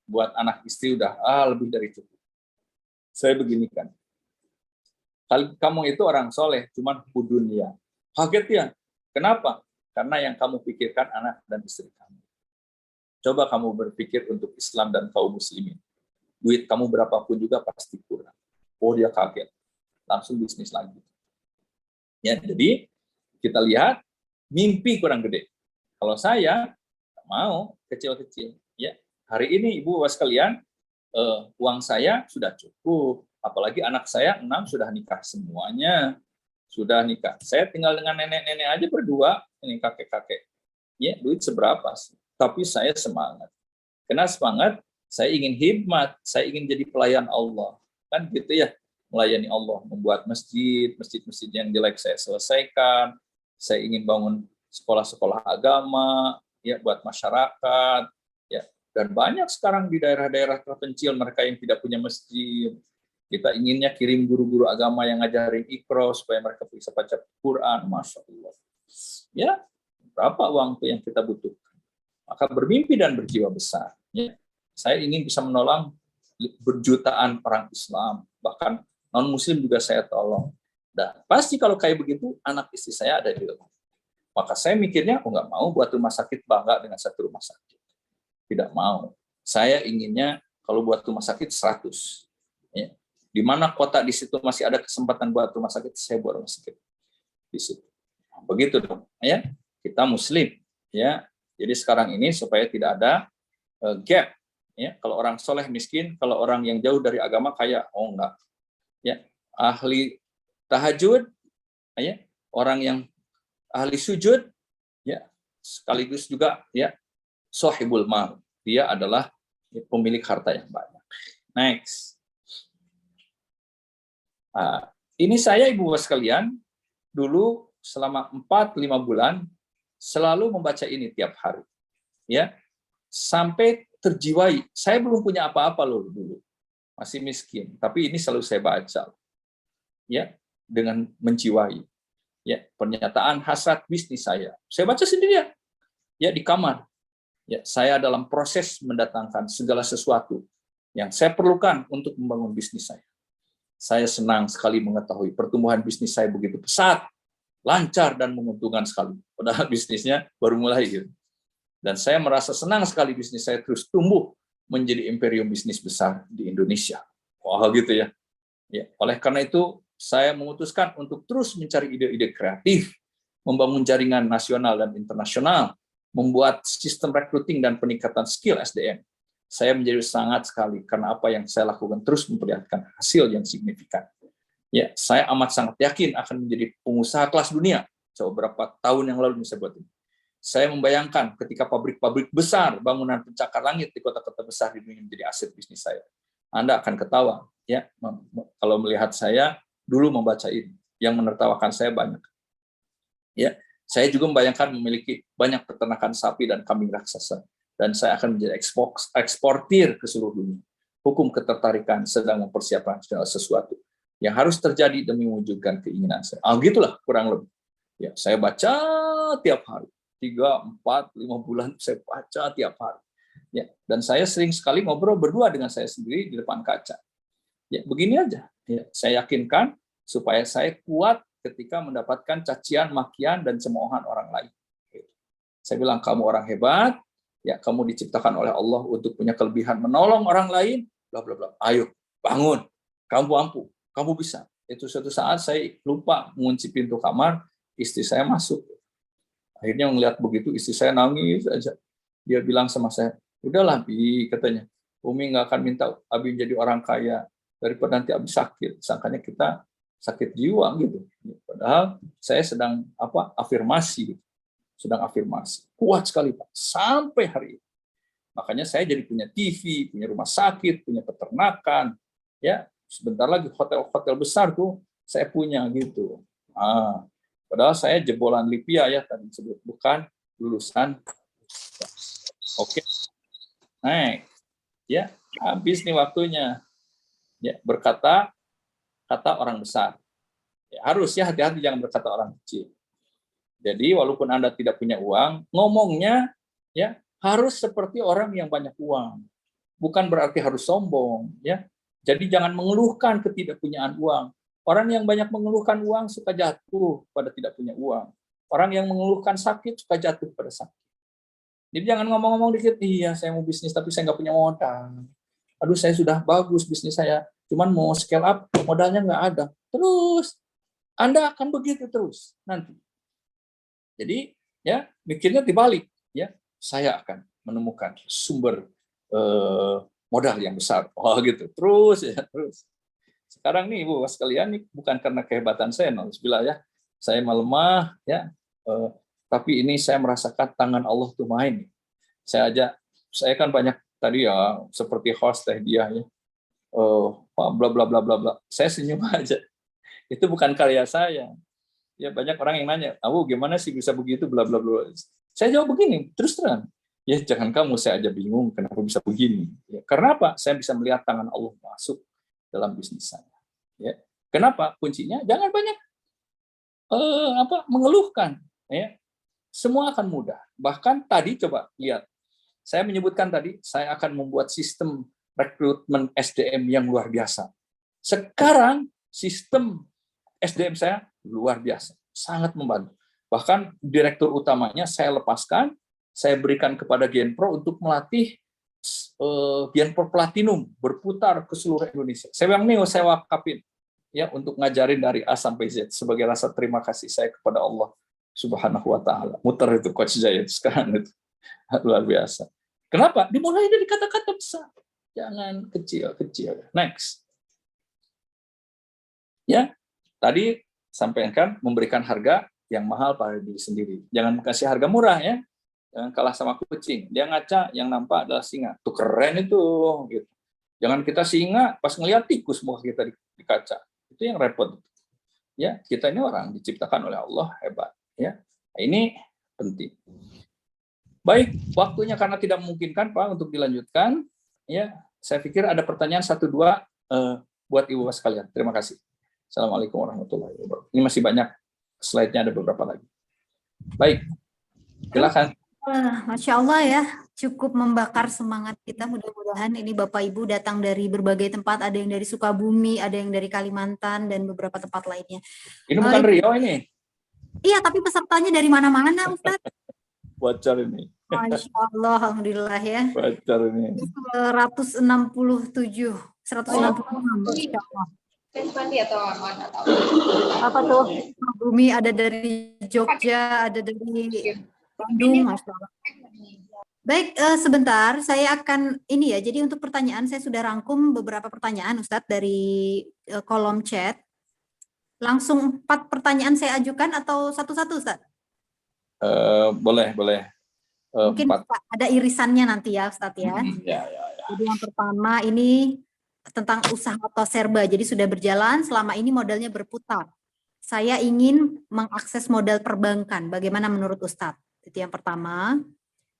Buat anak istri udah lebih dari cukup. Saya begini kan, kamu itu orang soleh, cuman dunia. Kaget ya, kenapa? Karena yang kamu pikirkan anak dan istri kamu. Coba kamu berpikir untuk Islam dan kaum muslimin. Duit kamu berapapun juga pasti kurang. Oh, dia kaget, langsung bisnis lagi. Ya, jadi kita lihat mimpi kurang gede. Kalau saya mau kecil-kecil, ya. Hari ini Ibu Bapak sekalian, uang saya sudah cukup, apalagi anak saya 6 sudah nikah semuanya, sudah nikah. Saya tinggal dengan nenek-nenek aja berdua, ini kakek-kakek. Ya, duit seberapa sih? Tapi saya semangat. Karena semangat, saya ingin hikmat, saya ingin jadi pelayan Allah. Kan gitu ya, melayani Allah, membuat masjid yang jelek saya selesaikan. Saya ingin bangun sekolah-sekolah agama, ya, buat masyarakat. Dan banyak sekarang di daerah-daerah terpencil mereka yang tidak punya masjid. Kita inginnya kirim guru-guru agama yang ngajarin Iqra supaya mereka bisa baca Quran. Masya Allah. Ya, berapa uang itu yang kita butuhkan? Maka bermimpi dan berjiwa besar. Ya. Saya ingin bisa menolong berjutaan orang Islam. Bahkan non-Muslim juga saya tolong. Dan pasti kalau kayak begitu, anak istri saya ada di rumah. Maka saya mikirnya, nggak mau buat rumah sakit bangga dengan satu rumah sakit. Tidak mau. Saya inginnya kalau buat rumah sakit 100. Ya. Di mana kota di situ masih ada kesempatan buat rumah sakit, saya buat rumah sakit di situ. Begitu dong, ya. Kita Muslim, ya. Jadi sekarang ini supaya tidak ada gap, ya. Kalau orang soleh miskin, kalau orang yang jauh dari agama kaya, oh enggak, ya. Ahli tahajud, ya. Orang yang ahli sujud, ya. Sekaligus juga, ya. Sohibul mal, dia adalah pemilik harta yang banyak. Next. Ini saya Ibu Bapak sekalian, dulu selama 4-5 bulan selalu membaca ini tiap hari. Ya. Sampai terjiwai. Saya belum punya apa-apa loh dulu. Masih miskin, tapi ini selalu saya baca. Ya, dengan menjiwai. Ya, pernyataan hasrat bisnis saya. Saya baca sendirian. Ya, di kamar. Ya, saya dalam proses mendatangkan segala sesuatu yang saya perlukan untuk membangun bisnis saya. Saya senang sekali mengetahui pertumbuhan bisnis saya begitu pesat, lancar dan menguntungkan sekali. Padahal bisnisnya baru mulai gitu. Dan saya merasa senang sekali bisnis saya terus tumbuh menjadi imperium bisnis besar di Indonesia. Wah gitu ya. Ya, oleh karena itu saya memutuskan untuk terus mencari ide-ide kreatif, membangun jaringan nasional dan internasional, membuat sistem recruiting dan peningkatan skill SDM. Saya menjadi sangat sekali karena apa yang saya lakukan terus memperlihatkan hasil yang signifikan. Ya, saya amat sangat yakin akan menjadi pengusaha kelas dunia. Coba berapa tahun yang lalu saya buat ini. Saya membayangkan ketika pabrik-pabrik besar, bangunan pencakar langit di kota-kota besar di dunia menjadi aset bisnis saya. Anda akan ketawa, ya, kalau melihat saya dulu membaca ini. Yang menertawakan saya banyak. Ya, saya juga membayangkan memiliki banyak peternakan sapi dan kambing raksasa. Dan saya akan menjadi eksportir ke seluruh dunia. Hukum ketertarikan sedang mempersiapkan segala sesuatu yang harus terjadi demi mewujudkan keinginan saya. Gitulah kurang lebih. Ya, saya baca tiap hari. 3, 4, 5 bulan saya baca tiap hari. Ya, dan saya sering sekali ngobrol berdua dengan saya sendiri di depan kaca. Ya, begini aja. Ya, saya yakinkan supaya saya kuat ketika mendapatkan cacian, makian, dan cemoohan orang lain. Saya bilang, kamu orang hebat, ya, kamu diciptakan oleh Allah untuk punya kelebihan menolong orang lain, bla bla bla. Ayo, bangun. Kamu mampu, kamu bisa. Itu suatu saat saya lupa mengunci pintu kamar, istri saya masuk. Akhirnya melihat begitu, istri saya nangis aja. Dia bilang sama saya, udahlah Bi, katanya, Umi nggak akan minta Abi jadi orang kaya daripada nanti Abi sakit. Sangkanya kita sakit jiwa gitu. Padahal saya sedang afirmasi. Sedang afirmasi. Kuat sekali, Pak. Sampai hari ini. Makanya saya jadi punya TV, punya rumah sakit, punya peternakan. Ya, sebentar lagi hotel-hotel besar tuh saya punya gitu. Padahal saya jebolan Lipia ya tadi disebut, bukan lulusan. Oke. Nah, ya, habis nih waktunya. Ya, berkata orang besar. Ya, harus ya hati-hati jangan berkata orang kecil. Jadi walaupun Anda tidak punya uang, ngomongnya ya harus seperti orang yang banyak uang. Bukan berarti harus sombong, ya. Jadi jangan mengeluhkan ketidakpunyaan uang. Orang yang banyak mengeluhkan uang suka jatuh pada tidak punya uang. Orang yang mengeluhkan sakit suka jatuh pada sakit. Jadi jangan ngomong-ngomong dikit, iya saya mau bisnis tapi saya nggak punya modal. Aduh saya sudah bagus bisnis saya, cuman mau scale up modalnya nggak ada. Terus Anda akan begitu terus nanti. Jadi ya mikirnya dibalik, ya saya akan menemukan sumber modal yang besar, gitu terus ya terus. Sekarang nih Ibu sekalian nih bukan karena kehebatan saya, nauzubillah ya, saya melemah ya, tapi ini saya merasakan tangan Allah tuh main. Saya kan banyak tadi ya seperti host teh dia ya, bla bla bla bla bla, saya senyum aja, itu bukan karya saya. Ya banyak orang yang nanya, gimana sih bisa begitu, bla bla bla. Saya jawab begini, terus terang. Ya jangan kamu, saya aja bingung kenapa bisa begini. Ya, karena apa? Saya bisa melihat tangan Allah masuk dalam bisnis saya. Ya. Kenapa? Kuncinya jangan banyak mengeluhkan. Ya. Semua akan mudah. Bahkan tadi coba lihat, saya menyebutkan tadi saya akan membuat sistem rekrutmen SDM yang luar biasa. Sekarang sistem SDM saya luar biasa, sangat membantu. Bahkan direktur utamanya saya lepaskan, saya berikan kepada Genpro untuk melatih Bianpor Platinum berputar ke seluruh Indonesia. Saya bilang nih, saya wakafin ya untuk ngajarin dari A sampai Z sebagai rasa terima kasih saya kepada Allah Subhanahu wa taala. Muter itu Coach Jaya sekarang itu. Luar biasa. Kenapa? Dimulai dari kata-kata besar. Jangan kecil-kecil. Next. Ya, tadi sampaikan memberikan harga yang mahal pada diri sendiri. Jangan kasih harga murah ya. Jangan kalah sama kucing. Dia ngaca, yang nampak adalah singa. Tuh keren itu. Gitu. Jangan kita singa, pas ngelihat tikus muka kita di kaca. Itu yang repot. Ya, kita ini orang diciptakan oleh Allah, hebat. Ya, nah, ini penting. Baik, waktunya karena tidak memungkinkan Pak untuk dilanjutkan. Ya, saya pikir ada pertanyaan 1-2 buat Ibu sekalian. Terima kasih. Assalamualaikum warahmatullahi wabarakatuh. Ini masih banyak slide-nya, ada beberapa lagi. Baik, silakan. Masya Allah ya, cukup membakar semangat kita. Mudah-mudahan ini Bapak Ibu datang dari berbagai tempat, ada yang dari Sukabumi, ada yang dari Kalimantan, dan beberapa tempat lainnya. Ini bukan Rio ini? Iya, tapi pesertanya dari mana-mana, Ustaz. Bocor ini. Masya Allah, alhamdulillah ya. Bocor ini. 167, 166. Masya Allah. Apa tuh? Bumi ada dari Jogja, ada dari Bandung, Masya Allah. Baik, sebentar, saya akan ini ya. Jadi untuk pertanyaan saya sudah rangkum beberapa pertanyaan, Ustadz, dari kolom chat. Langsung 4 pertanyaan saya ajukan atau satu-satu, Ustadz? Boleh. Mungkin ada irisannya nanti ya, Ustadz ya. Ya. Jadi yang pertama ini tentang usaha atau serba. Jadi sudah berjalan, selama ini modalnya berputar. Saya ingin mengakses modal perbankan. Bagaimana menurut Ustadz? Itu yang pertama.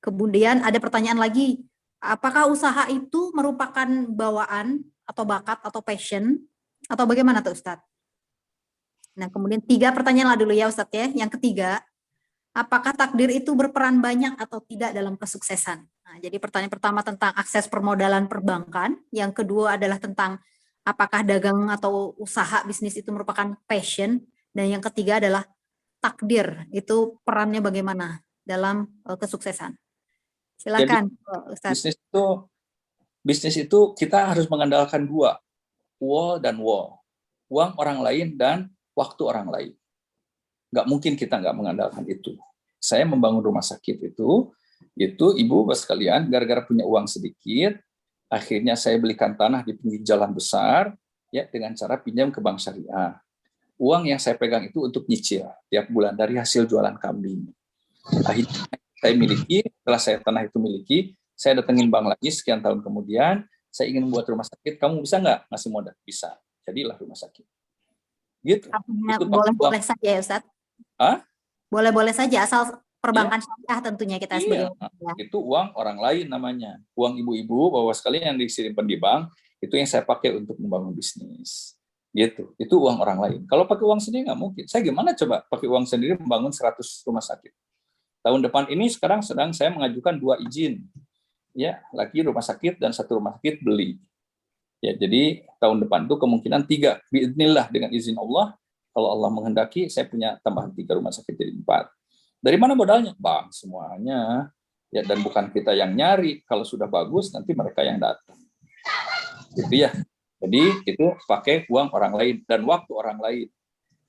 Kemudian ada pertanyaan lagi. Apakah usaha itu merupakan bawaan atau bakat atau passion? Atau bagaimana tuh Ustadz? Nah kemudian 3 pertanyaan lah dulu ya Ustadz ya. Yang ketiga, apakah takdir itu berperan banyak atau tidak dalam kesuksesan? Nah, jadi pertanyaan pertama tentang akses permodalan perbankan, yang kedua adalah tentang apakah dagang atau usaha bisnis itu merupakan passion, dan yang ketiga adalah takdir, itu perannya bagaimana dalam kesuksesan. Silakan, Ustaz. Bisnis itu kita harus mengandalkan 2, wall dan wall. Uang orang lain dan waktu orang lain. Nggak mungkin kita nggak mengandalkan itu. Saya membangun rumah sakit itu Ibu sekalian, gara-gara punya uang sedikit, akhirnya saya belikan tanah di pinggir jalan besar, ya dengan cara pinjam ke bank syariah. Uang yang saya pegang itu untuk nyicil tiap bulan dari hasil jualan kambing. Akhirnya saya miliki, setelah saya tanah itu miliki, saya datengin bank lagi sekian tahun kemudian, saya ingin membuat rumah sakit, kamu bisa nggak ngasih modal? Bisa, jadilah rumah sakit. Gitu. Boleh-boleh saja ya Ustaz? Boleh-boleh saja, asal perbankan syariah tentunya kita sebagai itu uang orang lain namanya. Uang ibu-ibu, bapak sekalian yang disimpan di bank, itu yang saya pakai untuk membangun bisnis. Gitu. Itu uang orang lain. Kalau pakai uang sendiri nggak mungkin. Saya gimana coba pakai uang sendiri membangun 100 rumah sakit. Tahun depan ini sekarang sedang saya mengajukan 2 izin. Ya, lagi rumah sakit dan 1 rumah sakit beli. Ya, jadi tahun depan itu kemungkinan 3. Biidznillah dengan izin Allah. Kalau Allah menghendaki, saya punya tambahan 3 rumah sakit jadi 4. Dari mana modalnya? Bank semuanya. Ya, dan bukan kita yang nyari. Kalau sudah bagus, nanti mereka yang datang. Gitu ya. Jadi itu pakai uang orang lain dan waktu orang lain.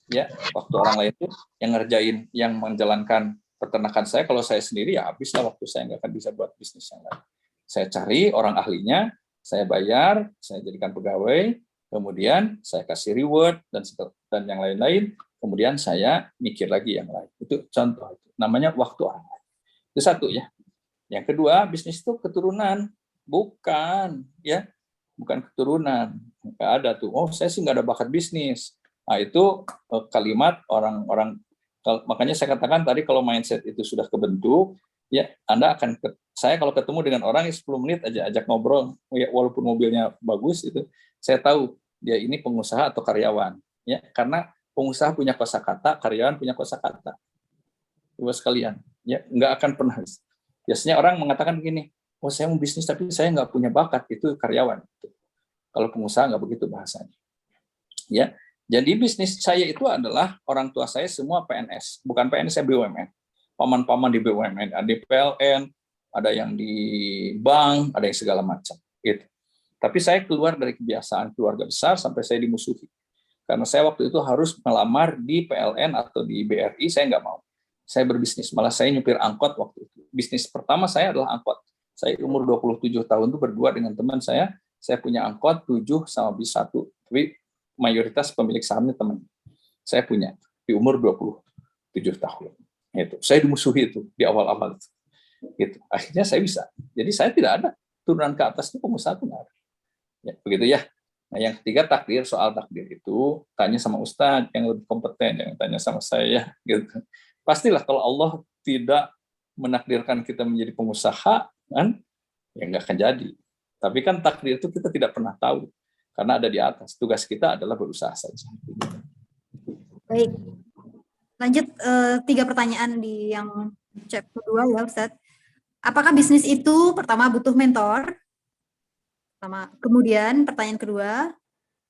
Ya, waktu orang lain itu yang ngerjain, yang menjalankan peternakan saya. Kalau saya sendiri ya habislah waktu saya, nggak akan bisa buat bisnis yang lain. Saya cari orang ahlinya, saya bayar, saya jadikan pegawai, kemudian saya kasih reward dan yang lain-lain. Kemudian saya mikir lagi yang lain. Itu contoh. Namanya waktu orang lain. Itu 1 ya. Yang kedua, bisnis itu keturunan. Bukan. Ya. Bukan keturunan. Nggak ada tuh. Oh, saya sih nggak ada bakat bisnis. Nah, itu kalimat orang-orang. Makanya saya katakan tadi kalau mindset itu sudah kebentuk, ya Anda akan, saya kalau ketemu dengan orang 10 menit aja ajak ngobrol, ya, walaupun mobilnya bagus, itu saya tahu dia ini pengusaha atau karyawan. Ya, karena pengusaha punya kosakata, karyawan punya kosakata. Ibu sekalian, ya nggak akan pernah. Biasanya orang mengatakan begini, oh saya mau bisnis tapi saya nggak punya bakat, itu karyawan. Kalau pengusaha nggak begitu bahasanya. Ya, jadi bisnis saya itu adalah orang tua saya semua PNS, bukan PNS, saya BUMN. Paman-paman di BUMN, ada PLN, ada yang di bank, ada yang segala macam. Gitu. Tapi saya keluar dari kebiasaan keluarga besar sampai saya dimusuhi. Karena saya waktu itu harus melamar di PLN atau di BRI, saya nggak mau. Saya berbisnis, malah saya nyupir angkot waktu itu. Bisnis pertama saya adalah angkot. Saya umur 27 tahun itu berdua dengan teman saya punya angkot 7 sama bis 1. Tapi mayoritas pemilik sahamnya teman. Saya punya di umur 27 tahun. Itu. Saya dimusuhi itu di awal-awal itu. Gitu. Akhirnya saya bisa. Jadi saya tidak ada turunan ke atas itu pengusaha itu nggak ada. Ya, begitu ya. Nah, yang ketiga takdir, soal takdir itu tanya sama ustadz yang lebih kompeten, yang tanya sama saya gitu. Pastilah kalau Allah tidak menakdirkan kita menjadi pengusaha, kan ya nggak akan jadi. Tapi kan takdir itu kita tidak pernah tahu karena ada di atas. Tugas kita adalah berusaha saja. Baik. Lanjut 3 pertanyaan di yang chat kedua ya Ustadz. Apakah bisnis itu pertama butuh mentor? Kemudian pertanyaan kedua,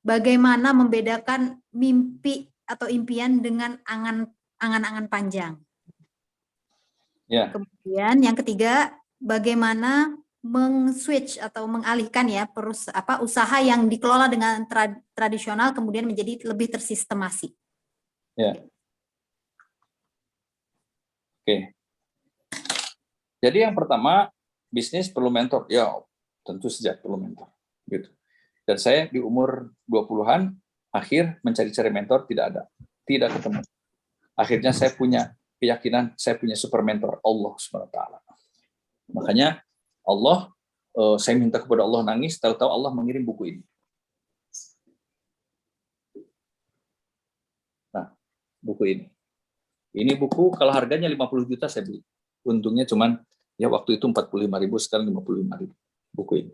bagaimana membedakan mimpi atau impian dengan angan-angan panjang? Ya. Kemudian yang ketiga, bagaimana meng-switch atau mengalihkan ya usaha yang dikelola dengan tradisional kemudian menjadi lebih tersistemasi. Ya. Oke. Jadi yang pertama, bisnis perlu mentor. Ya, tentu saja perlu mentor. Gitu. Dan saya di umur 20-an akhir mencari-cari mentor tidak ada. Tidak ketemu. Akhirnya saya punya keyakinan saya punya super mentor, Allah SWT. Makanya Allah, saya minta kepada Allah nangis, tahu-tahu Allah mengirim buku ini. Nah, buku ini. Ini buku kalau harganya 50 juta saya beli. Untungnya cuman ya waktu itu 45.000, sekarang 55.000 buku ini.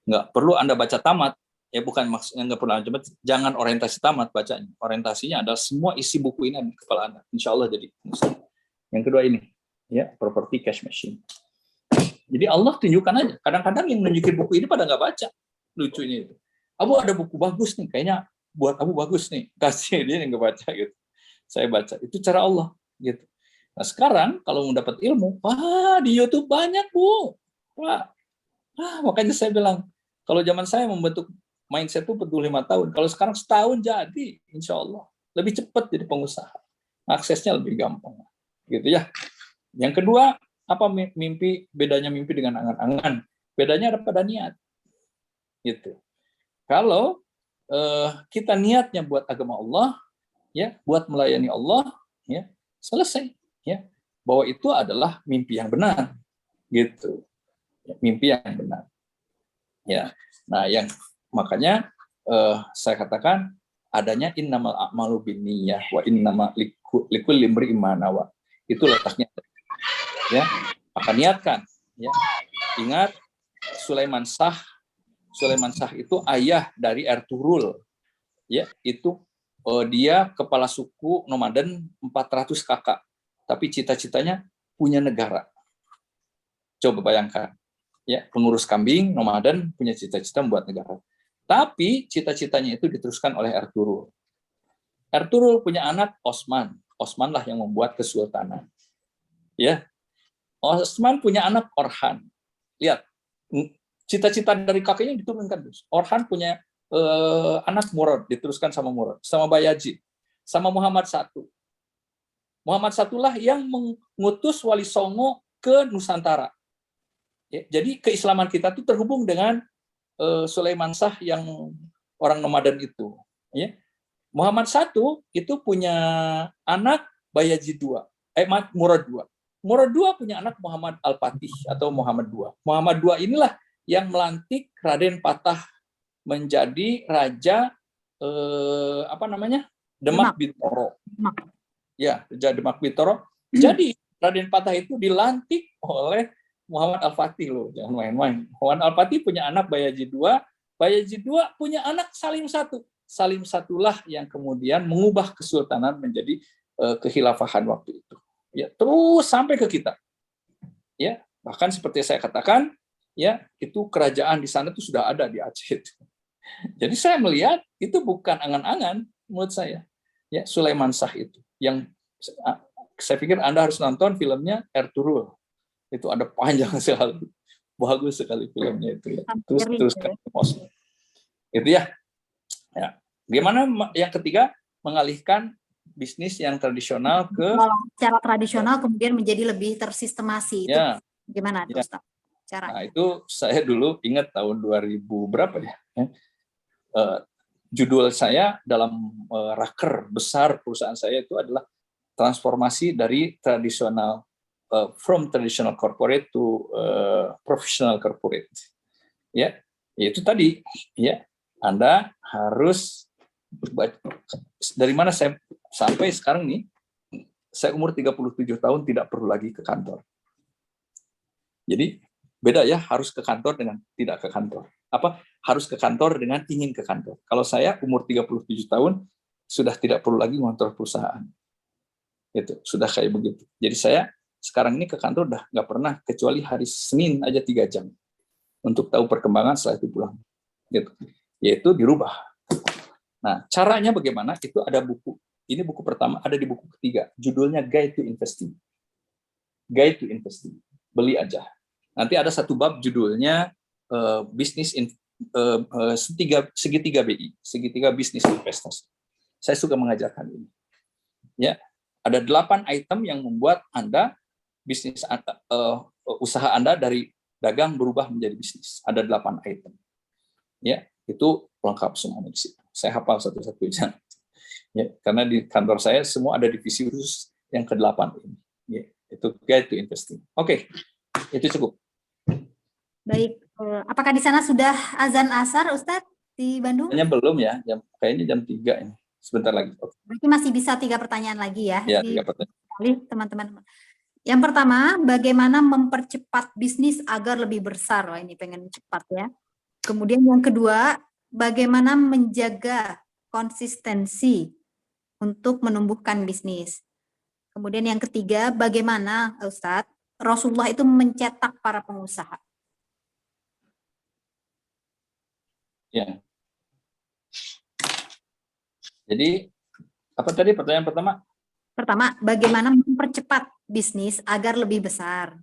Nggak perlu Anda baca tamat, ya bukan maksudnya nggak perlu, cuma jangan orientasi tamat bacanya. Orientasinya adalah semua isi buku ini ada di kepala Anda. Insya Allah jadi pengusaha. Yang kedua ini, ya property cash machine. Jadi Allah tunjukkan aja. Kadang-kadang yang nunjukin buku ini pada nggak baca. Lucunya itu. Abu ada buku bagus nih, kayaknya buat Abu bagus nih. Kasih dia yang nggak baca gitu. Saya baca. Itu cara Allah gitu. Nah sekarang kalau mau dapat ilmu, wah di YouTube banyak Bu. Wah, makanya saya bilang kalau zaman saya membentuk mindset itu butuh 5 tahun. Kalau sekarang setahun jadi, insya Allah lebih cepat jadi pengusaha. Aksesnya lebih gampang, gitu ya. Yang kedua, apa mimpi? Bedanya mimpi dengan angan-angan. Bedanya ada pada niat, gitu. Kalau kita niatnya buat agama Allah, ya, buat melayani Allah, ya, selesai. Ya, bahwa itu adalah mimpi yang benar, gitu, ya, mimpi yang benar, ya. Nah, yang makanya saya katakan adanya innamal a'malu binniyah wa innama likulli imri'in ma nawa. Itu letaknya, ya. Maka niatkan, ya. Ingat Sulaiman Shah itu ayah dari Ertugrul, ya. Itu dia kepala suku nomaden 400 kakak. Tapi cita-citanya punya negara. Coba bayangkan, ya, pengurus kambing, nomaden, punya cita-cita membuat negara. Tapi cita-citanya itu diteruskan oleh Ertugrul. Ertugrul punya anak Osman. Osman lah yang membuat kesultanan. Ya, Osman punya anak Orhan. Lihat, cita-cita dari kakeknya diturunkan. Orhan punya anak Murad, diteruskan sama Murad, sama Bayazid, sama Muhammad I. Muhammad I-lah yang mengutus Wali Songo ke Nusantara. Ya, jadi keislaman kita itu terhubung dengan Sulaiman Shah yang orang nomaden itu. Ya. Muhammad I itu punya anak Bayazid II, Murad II. Murad II punya anak Muhammad Al-Fatih atau Muhammad II. Muhammad II inilah yang melantik Raden Patah menjadi raja Demak Bintoro. Ya, Raja Demak Bintoro. Jadi Raden Patah itu dilantik oleh Muhammad Al-Fatih loh, jangan main-main. Muhammad Al-Fatih punya anak Bayazid II, Bayazid II punya anak Salim I. Salim I-lah yang kemudian mengubah kesultanan menjadi kekhilafahan waktu itu. Ya, terus sampai ke kita. Ya, bahkan seperti saya katakan, ya, itu kerajaan di sana itu sudah ada di Aceh. Jadi saya melihat itu bukan angan-angan menurut saya. Ya, Sulaiman Shah itu yang saya pikir Anda harus nonton filmnya Ertugrul. Itu ada panjang sekali, bagus sekali filmnya itu ya. Terus itu ya. Ya. Gimana yang ketiga, mengalihkan bisnis yang tradisional ke cara tradisional kemudian menjadi lebih tersistemasi. Ya. Itu gimana Ya. Ustaz? Caranya? Nah, itu saya dulu ingat tahun 2000 berapa ya? Judul saya dalam raker besar perusahaan saya itu adalah transformasi dari tradisional from traditional corporate to professional corporate. Ya, itu tadi ya. Anda harus dari mana saya sampai sekarang nih, saya umur 37 tahun tidak perlu lagi ke kantor. Jadi beda ya, harus ke kantor dengan tidak ke kantor. Apa? Harus ke kantor dengan ingin ke kantor. Kalau saya umur 37 tahun sudah tidak perlu lagi ngontor perusahaan. Itu sudah kayak begitu. Jadi saya sekarang ini ke kantor udah nggak pernah, kecuali hari Senin aja 3 jam untuk tahu perkembangan, setelah itu pulang. Gitu. Yaitu dirubah. Nah, caranya bagaimana? Itu ada buku. Ini buku pertama, ada di buku ketiga. Judulnya Guide to Investing. Guide to Investing. Beli aja. Nanti ada satu bab judulnya segitiga BI, segitiga bisnis investasi. Saya suka mengajarkan ini. Ya, ada 8 item yang membuat Anda bisnis usaha Anda dari dagang berubah menjadi bisnis. Ada 8 item. Ya, itu lengkap semuanya di situ. Saya hafal satu-satunya. Ya, karena di kantor saya semua ada divisi khusus yang ke-8 ini. Ya, itu Guide to Investing. Oke. Itu cukup. Baik, apakah di sana sudah azan asar, Ustadz, di Bandung? Kayaknya belum ya, kayaknya jam 3 ini. Sebentar lagi. Oke. Berarti masih bisa 3 pertanyaan lagi ya. Ya, 3 pertanyaan. Teman-teman. Yang pertama, bagaimana mempercepat bisnis agar lebih besar? Wah, ini pengen cepat ya. Kemudian yang kedua, bagaimana menjaga konsistensi untuk menumbuhkan bisnis? Kemudian yang ketiga, bagaimana Ustadz, Rasulullah itu mencetak para pengusaha? Ya. Jadi, apa tadi pertanyaan pertama? Pertama, bagaimana mempercepat bisnis agar lebih besar?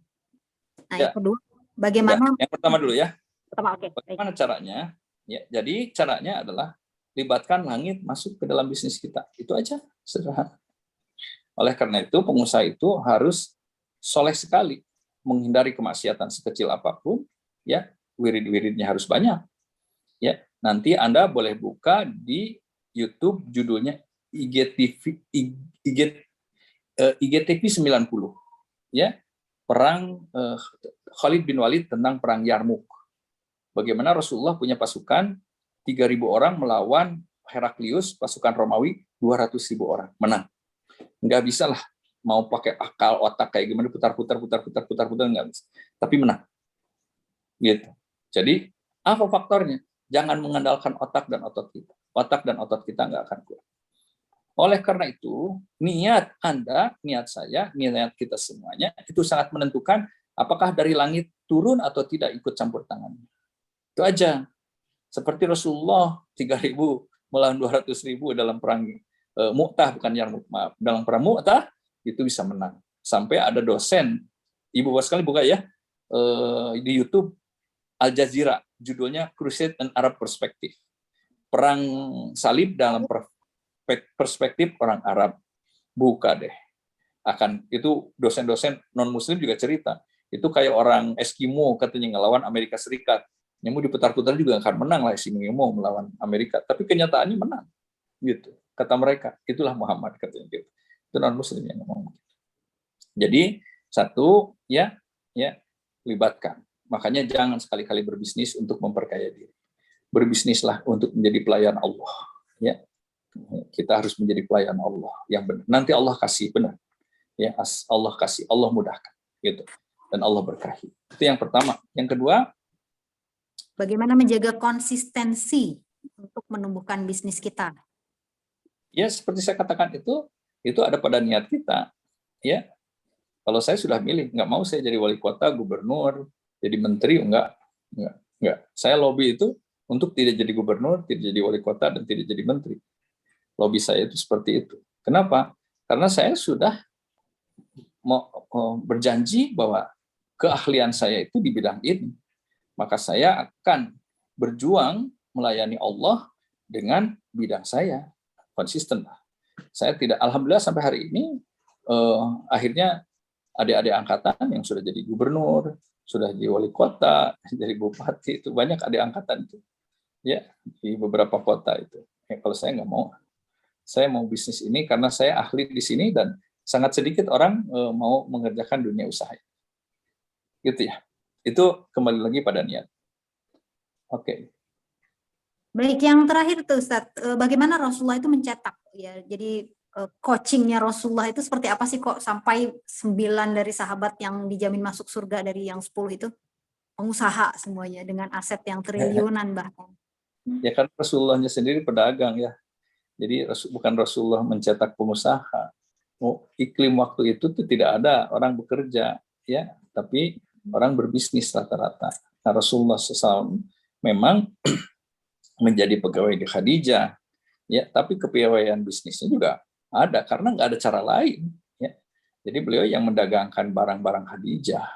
Nah, Ya. yang kedua, bagaimana? Ya, yang pertama dulu ya. Pertama, oke. Bagaimana caranya? Ya, jadi caranya adalah libatkan langit masuk ke dalam bisnis kita. Itu aja, sederhana. Oleh karena itu, pengusaha itu harus soleh sekali, menghindari kemaksiatan sekecil apapun. Ya, wirid-wiridnya harus banyak. Ya, nanti Anda boleh buka di YouTube judulnya IGTV 90. Ya, perang Khalid bin Walid tentang perang Yarmuk. Bagaimana Rasulullah punya pasukan 3.000 orang melawan Heraklius, pasukan Romawi 200.000 orang, menang. Nggak bisa lah, mau pakai akal otak kayak gimana, putar-putar nggak bisa. Tapi menang. Gitu. Jadi apa faktornya? Jangan mengandalkan otak dan otot kita. Otak dan otot kita nggak akan kuat. Oleh karena itu, niat Anda, niat saya, niat kita semuanya, itu sangat menentukan apakah dari langit turun atau tidak ikut campur tangannya. Itu aja. Seperti Rasulullah 3.000 melawan 200.000 dalam perang Mu'tah, bukan Yarmuk, maaf. Dalam perang Mu'tah, itu bisa menang. Sampai ada dosen, Ibu Bapak sekali buka ya, di YouTube, Al Jazeera, judulnya Crusade and Arab Perspective. Perang salib dalam perspektif orang Arab. Buka deh. Itu dosen-dosen non-muslim juga cerita. Itu kayak orang Eskimo katanya ngelawan Amerika Serikat. Yang mau diputar-putar juga akan menang lah Eskimo melawan Amerika. Tapi kenyataannya menang. Gitu. Kata mereka. Itulah Muhammad katanya gitu. Itu non-muslim yang ngomong. Jadi satu ya libatkan. Makanya jangan sekali-kali berbisnis untuk memperkaya diri. Berbisnislah untuk menjadi pelayan Allah. Ya, kita harus menjadi pelayan Allah yang benar. Nanti Allah kasih benar. Ya, Allah kasih, Allah mudahkan. Gitu. Dan Allah berkahi. Itu yang pertama. Yang kedua, bagaimana menjaga konsistensi untuk menumbuhkan bisnis kita? Ya, seperti saya katakan itu ada pada niat kita. Ya, kalau saya sudah milih, nggak mau saya jadi wali kota, gubernur, jadi menteri, enggak. Saya lobby itu untuk tidak jadi gubernur, tidak jadi wali kota, dan tidak jadi menteri. Lobby saya itu seperti itu. Kenapa? Karena saya sudah mau berjanji bahwa keahlian saya itu di bidang ini, maka saya akan berjuang melayani Allah dengan bidang saya, konsisten. Saya tidak, alhamdulillah sampai hari ini akhirnya adik-adik angkatan yang sudah jadi gubernur, sudah jadi wali kota, jadi bupati, itu banyak adik angkatan itu, ya, di beberapa kota itu. Ya, kalau saya nggak mau, saya mau bisnis ini karena saya ahli di sini dan sangat sedikit orang mau mengerjakan dunia usaha. Gitu ya. Itu kembali lagi pada niat. Oke. Baik, yang terakhir tuh Ustadz, bagaimana Rasulullah itu mencetak ya? Jadi coachingnya Rasulullah itu seperti apa sih kok sampai 9 dari sahabat yang dijamin masuk surga dari yang 10 itu pengusaha semuanya dengan aset yang triliunan bahkan. Ya kan Rasulullahnya sendiri pedagang ya. Jadi bukan Rasulullah mencetak pengusaha. Iklim waktu itu tuh tidak ada orang bekerja ya, tapi orang berbisnis rata-rata. Nah, Rasulullah SAW memang menjadi pegawai di Khadijah, ya, tapi kepegawaian bisnisnya juga ada karena nggak ada cara lain, ya. Jadi beliau yang mendagangkan barang-barang Khadijah,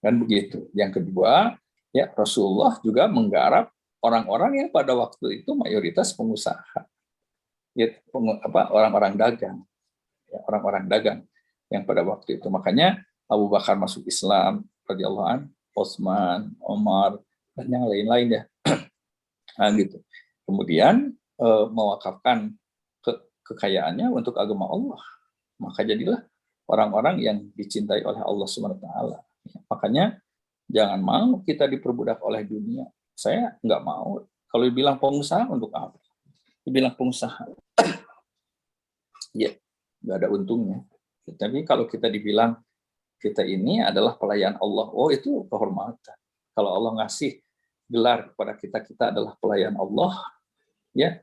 kan begitu. Yang kedua, ya Rasulullah juga menggarap orang-orang yang pada waktu itu mayoritas pengusaha, ya, orang-orang dagang, ya, orang-orang dagang yang pada waktu itu. Makanya Abu Bakar masuk Islam, radhiyallahu anhu, Utsman, Umar, dan yang lain-lain ya. Nah, gitu. Kemudian mewakafkan kekayaannya untuk agama Allah. Maka jadilah orang-orang yang dicintai oleh Allah SWT. Makanya jangan mau kita diperbudak oleh dunia. Saya nggak mau. Kalau dibilang pengusaha, untuk apa? Dibilang pengusaha, ya nggak ada untungnya. Tapi kalau kita dibilang kita ini adalah pelayan Allah, oh itu kehormatan. Kalau Allah ngasih gelar kepada kita adalah pelayan Allah, ya,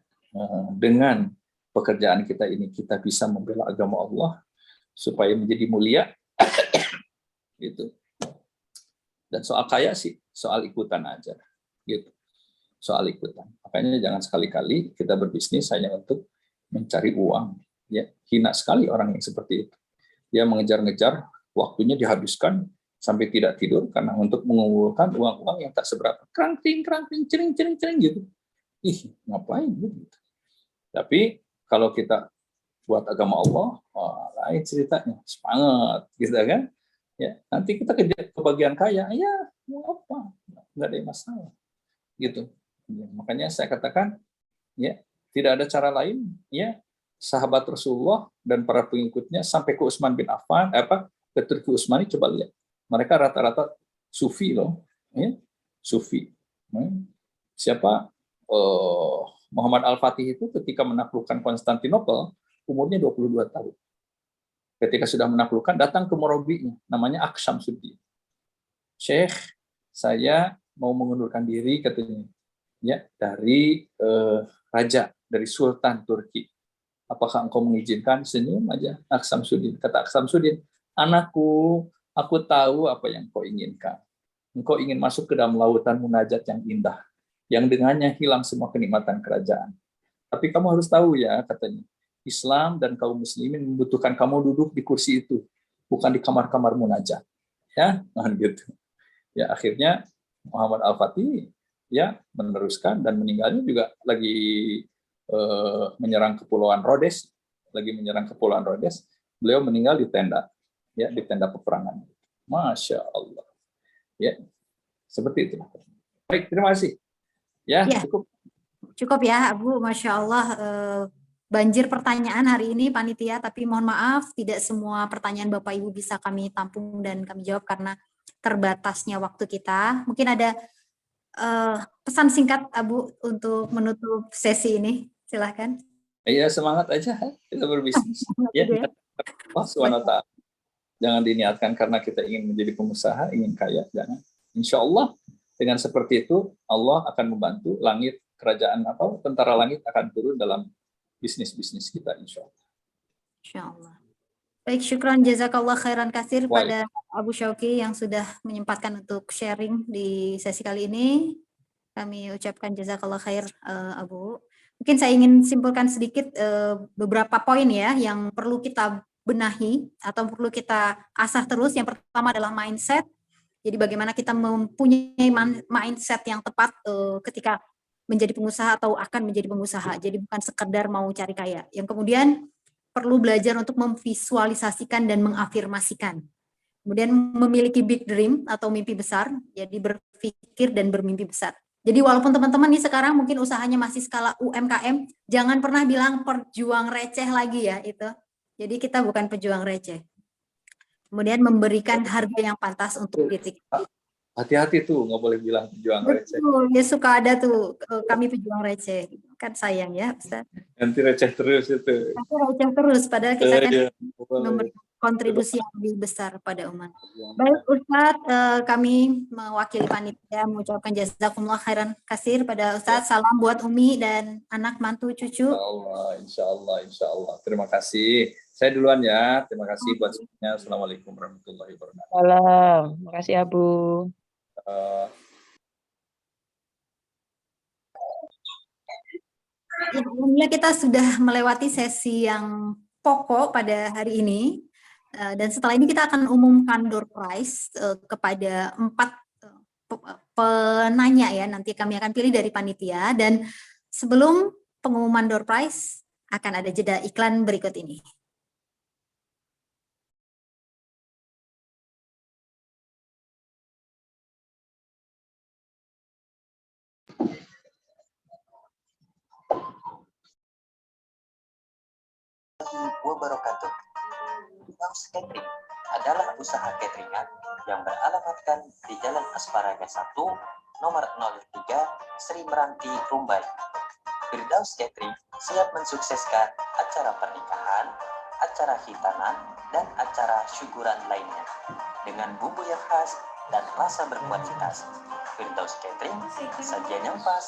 dengan pekerjaan kita ini kita bisa membela agama Allah supaya menjadi mulia, gitu. Dan soal kaya sih soal ikutan aja, gitu. Soal ikutan. Makanya jangan sekali-kali kita berbisnis hanya untuk mencari uang, ya. Hina sekali orang yang seperti itu. Dia mengejar-ngejar, waktunya dihabiskan sampai tidak tidur karena untuk mengumpulkan uang-uang yang tak seberapa. Krangting, cering gitu. Ih, ngapain gitu. Tapi kalau kita buat agama Allah, lain ceritanya. Semangat, gitu kan. Ya, nanti kita kebagian kaya, ya mau apa? Nggak ada masalah. Gitu. Ya, makanya saya katakan, ya tidak ada cara lain, ya sahabat Rasulullah dan para pengikutnya sampai ke Utsman bin Affan, ke Turki Utsmani, coba lihat. Mereka rata-rata sufi loh, ya, sufi. Siapa Muhammad Al-Fatih itu ketika menaklukkan Konstantinopel umurnya 22 tahun. Ketika sudah menaklukkan datang ke murabinya, namanya Aksyamsuddin. Syekh, saya mau mengundurkan diri katanya, ya dari raja, dari Sultan Turki. Apakah engkau mengizinkan? Senyum aja Aksyamsuddin. Kata Aksyamsuddin, anakku, aku tahu apa yang kau inginkan. Engkau ingin masuk ke dalam lautan munajat yang indah, yang dengannya hilang semua kenikmatan kerajaan. Tapi kamu harus tahu ya, katanya, Islam dan kaum muslimin membutuhkan kamu duduk di kursi itu, bukan di kamar-kamar munajat. Ya, gitu. Ya, akhirnya Muhammad Al-Fatih ya meneruskan dan meninggalnya juga lagi menyerang Kepulauan Rhodes, Beliau meninggal di tenda. Ya, di tenda peperangan. Masya Allah. Ya, seperti itu. Baik, terima kasih. Ya, cukup ya, Abu. Masya Allah, banjir pertanyaan hari ini panitia, tapi mohon maaf, tidak semua pertanyaan Bapak Ibu bisa kami tampung dan kami jawab karena terbatasnya waktu kita. Mungkin ada pesan singkat, Abu, untuk menutup sesi ini. Silahkan. Iya, semangat aja kita berbisnis. Ya, Allah SWT. Jangan diniatkan karena kita ingin menjadi pengusaha, ingin kaya, jangan. Insya Allah dengan seperti itu Allah akan membantu langit, kerajaan atau tentara langit akan turun dalam bisnis-bisnis kita, insya Allah. Insya Allah. Baik, syukran jazakallah khairan katsir pada Abu Syauqi yang sudah menyempatkan untuk sharing di sesi kali ini. Kami ucapkan jazakallah khair, Abu. Mungkin saya ingin simpulkan sedikit beberapa poin ya yang perlu kita benahi atau perlu kita asah terus. Yang pertama adalah mindset, Jadi bagaimana kita mempunyai mindset yang tepat ketika menjadi pengusaha atau akan menjadi pengusaha. Jadi bukan sekedar mau cari kaya. Yang kemudian perlu belajar untuk memvisualisasikan dan mengafirmasikan. Kemudian memiliki big dream atau mimpi besar, jadi berpikir dan bermimpi besar. Jadi walaupun teman-teman nih sekarang mungkin usahanya masih skala UMKM, jangan pernah bilang perjuang receh lagi ya itu. Jadi kita bukan pejuang receh. Kemudian memberikan harga yang pantas untuk titik. Hati-hati tuh, nggak boleh bilang pejuang receh. Betul, ya suka ada tuh kami pejuang receh. Kan sayang ya, Ustaz. Nanti receh terus itu. Nanti receh terus, padahal kita kan Boleh. kontribusi yang lebih besar pada umat. Baik Ustaz, kami mewakili panitia mengucapkan jazakumullah khairan kasir pada Ustaz. Salam buat Umi dan anak mantu cucu. Insya Allah. Terima kasih. Saya duluan ya. Terima kasih buat semuanya. Assalamualaikum warahmatullahi wabarakatuh. Salam. Makasih Abu. Alhamdulillah kita sudah melewati sesi yang pokok pada hari ini. Dan setelah ini kita akan umumkan door prize kepada 4 penanya ya. Nanti kami akan pilih dari panitia. Dan sebelum pengumuman door prize akan ada jeda iklan berikut ini. Wabarakatuh. House Catering adalah usaha cateringan yang beralamatkan di Jalan Asparaga 1, nomor 03, Sri Meranti, Rumbai. Firdaus Catering siap mensukseskan acara pernikahan, acara khitanan, dan acara syukuran lainnya dengan bumbu yang khas dan rasa berkualitas. Firdaus Catering, sajian yang pas.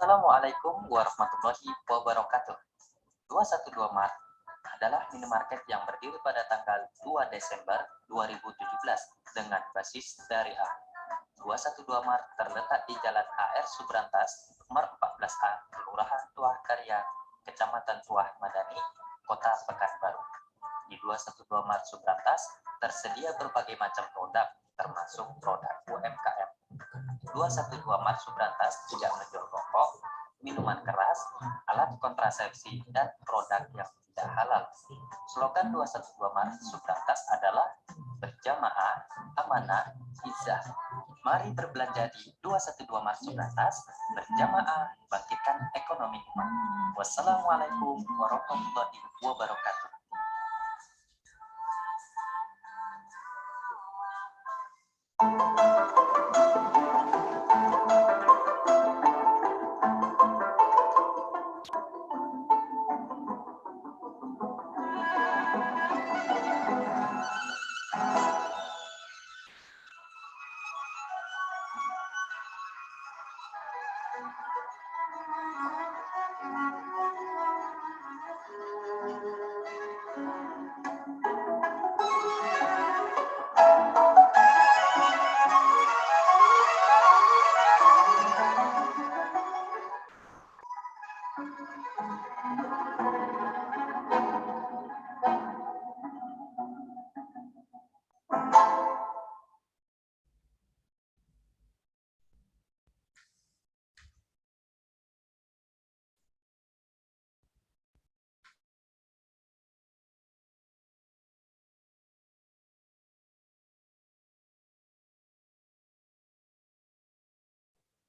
Assalamualaikum warahmatullahi wabarakatuh. 212 Mart adalah minimarket yang berdiri pada tanggal 2 Desember 2017 dengan basis syariah. 212 Mart terletak di Jalan HR Subrantas, nomor 14A, Kelurahan Tuah Karya, Kecamatan Tuah Madani, Kota Pekanbaru. Di 212 Mart Subrantas tersedia berbagai macam produk, termasuk produk UMKM. 212 Mart Subrantas juga menjual rokok, minuman keras, alat kontrasepsi, dan produk yang tidak halal. Slogan 212 Mart Subrantas adalah berjamaah, amanah, izzah. Mari berbelanja di 212 Mars Cilantas, berjamaah, bangkitkan ekonomi umat. Wassalamualaikum warahmatullahi wabarakatuh.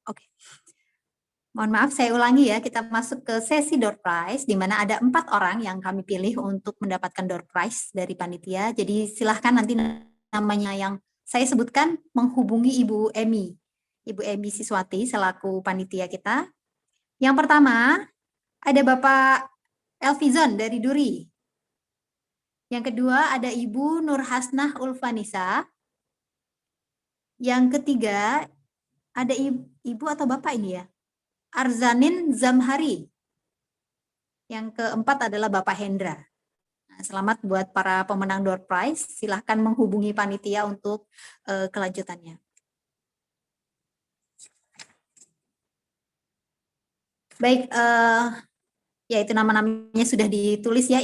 Oke. Mohon maaf, saya ulangi ya, kita masuk ke sesi door prize, di mana ada 4 orang yang kami pilih untuk mendapatkan door prize dari panitia. Jadi silahkan nanti namanya yang saya sebutkan menghubungi Ibu Emi. Ibu Emi Siswati selaku panitia kita. Yang pertama, ada Bapak Elvizon dari Duri. Yang kedua, ada Ibu Nur Hasnah Ulfanisa. Yang ketiga, ada Ibu atau Bapak ini ya? Arzanin Zamhari. Yang keempat adalah Bapak Hendra. Nah, selamat buat para pemenang door prize. Silahkan menghubungi panitia untuk kelanjutannya. Baik, ya itu nama-namanya sudah ditulis ya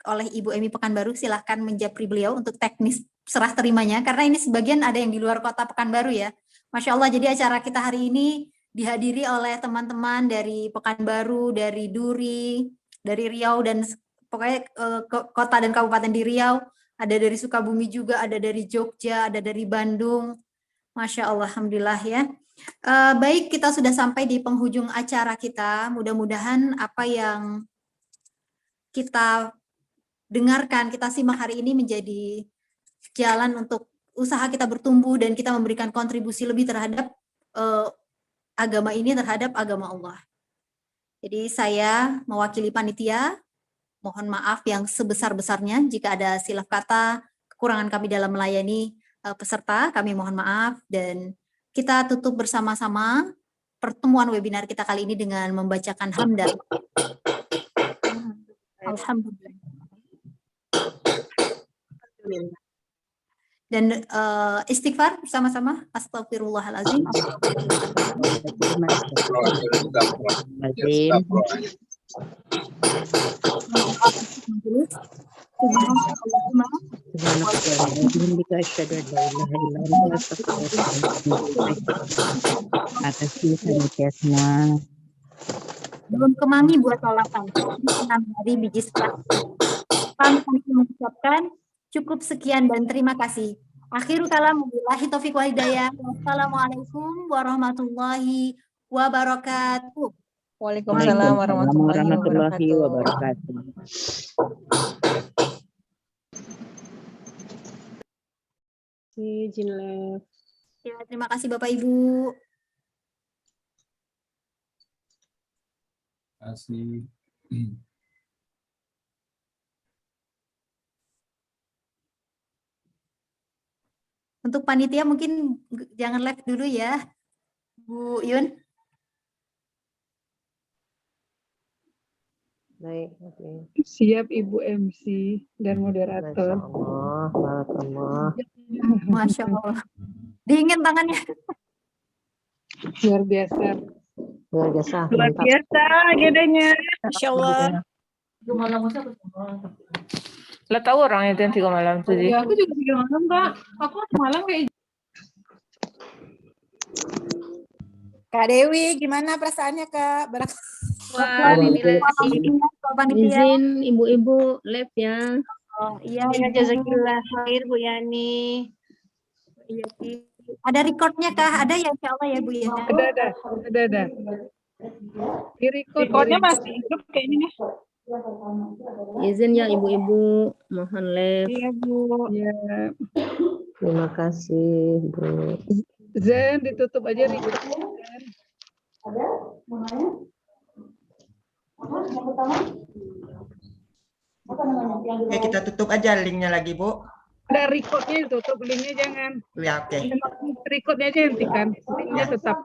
oleh Ibu Emi Pekanbaru. Silahkan menjapri beliau untuk teknis serah terimanya, karena ini sebagian ada yang di luar kota Pekanbaru ya. Masya Allah, jadi acara kita hari ini dihadiri oleh teman-teman dari Pekanbaru, dari Duri, dari Riau, dan pokoknya kota dan kabupaten di Riau, ada dari Sukabumi juga, ada dari Jogja, ada dari Bandung. Masya Allah, alhamdulillah ya. Baik, kita sudah sampai di penghujung acara kita. Mudah-mudahan apa yang kita dengarkan, kita simak hari ini menjadi jalan untuk usaha kita bertumbuh dan kita memberikan kontribusi lebih terhadap agama ini, terhadap agama Allah. Jadi saya mewakili panitia, mohon maaf yang sebesar-besarnya jika ada silap kata, kekurangan kami dalam melayani peserta, kami mohon maaf, dan kita tutup bersama-sama pertemuan webinar kita kali ini dengan membacakan hamdan. Alhamdulillah. Dan istighfar bersama-sama. Astagfirullahaladzim. Belum kemangi buat lalapan. Senam dari biji sepat. Kami mengucapkan cukup sekian dan terima kasih. Akhirul kalam, wabillahi taufiq wal hidayah. Wassalamualaikum warahmatullahi wabarakatuh. Waalaikumsalam warahmatullahi wabarakatuh. Ya, terima kasih Bapak Ibu. Terima kasih. Untuk panitia mungkin jangan live dulu ya, Bu Yun. Baik, oke. Siap Ibu MC dan moderator. Masya Allah. Dingin tangannya. Luar biasa. Luar biasa. Luar biasa agendanya. Masya Allah. Lo tahu orang itu yang 3 malam tuh? Ya, aku juga 3 malam, Kak. Aku malam kayak Kak Dewi, gimana perasaannya Kak? Izin ibu-ibu live ya. Oh, iya, Ya, Ibu. jazakillah khair Bu Yani. Iya, sih. Ada recordnya kah? Ada ya, insya Allah ya, Bu ya. Ada. Di record. Recordnya masih hidup kayaknya. Izin ya ibu-ibu, mohon live. Iya Bu. Ya. Terima kasih Bu. Zen ditutup aja record. Oke, kita tutup aja linknya lagi, Bu. Ada recordnya ditutup, linknya jangan. Ya, oke. Recordnya aja hentikan, linknya tetap.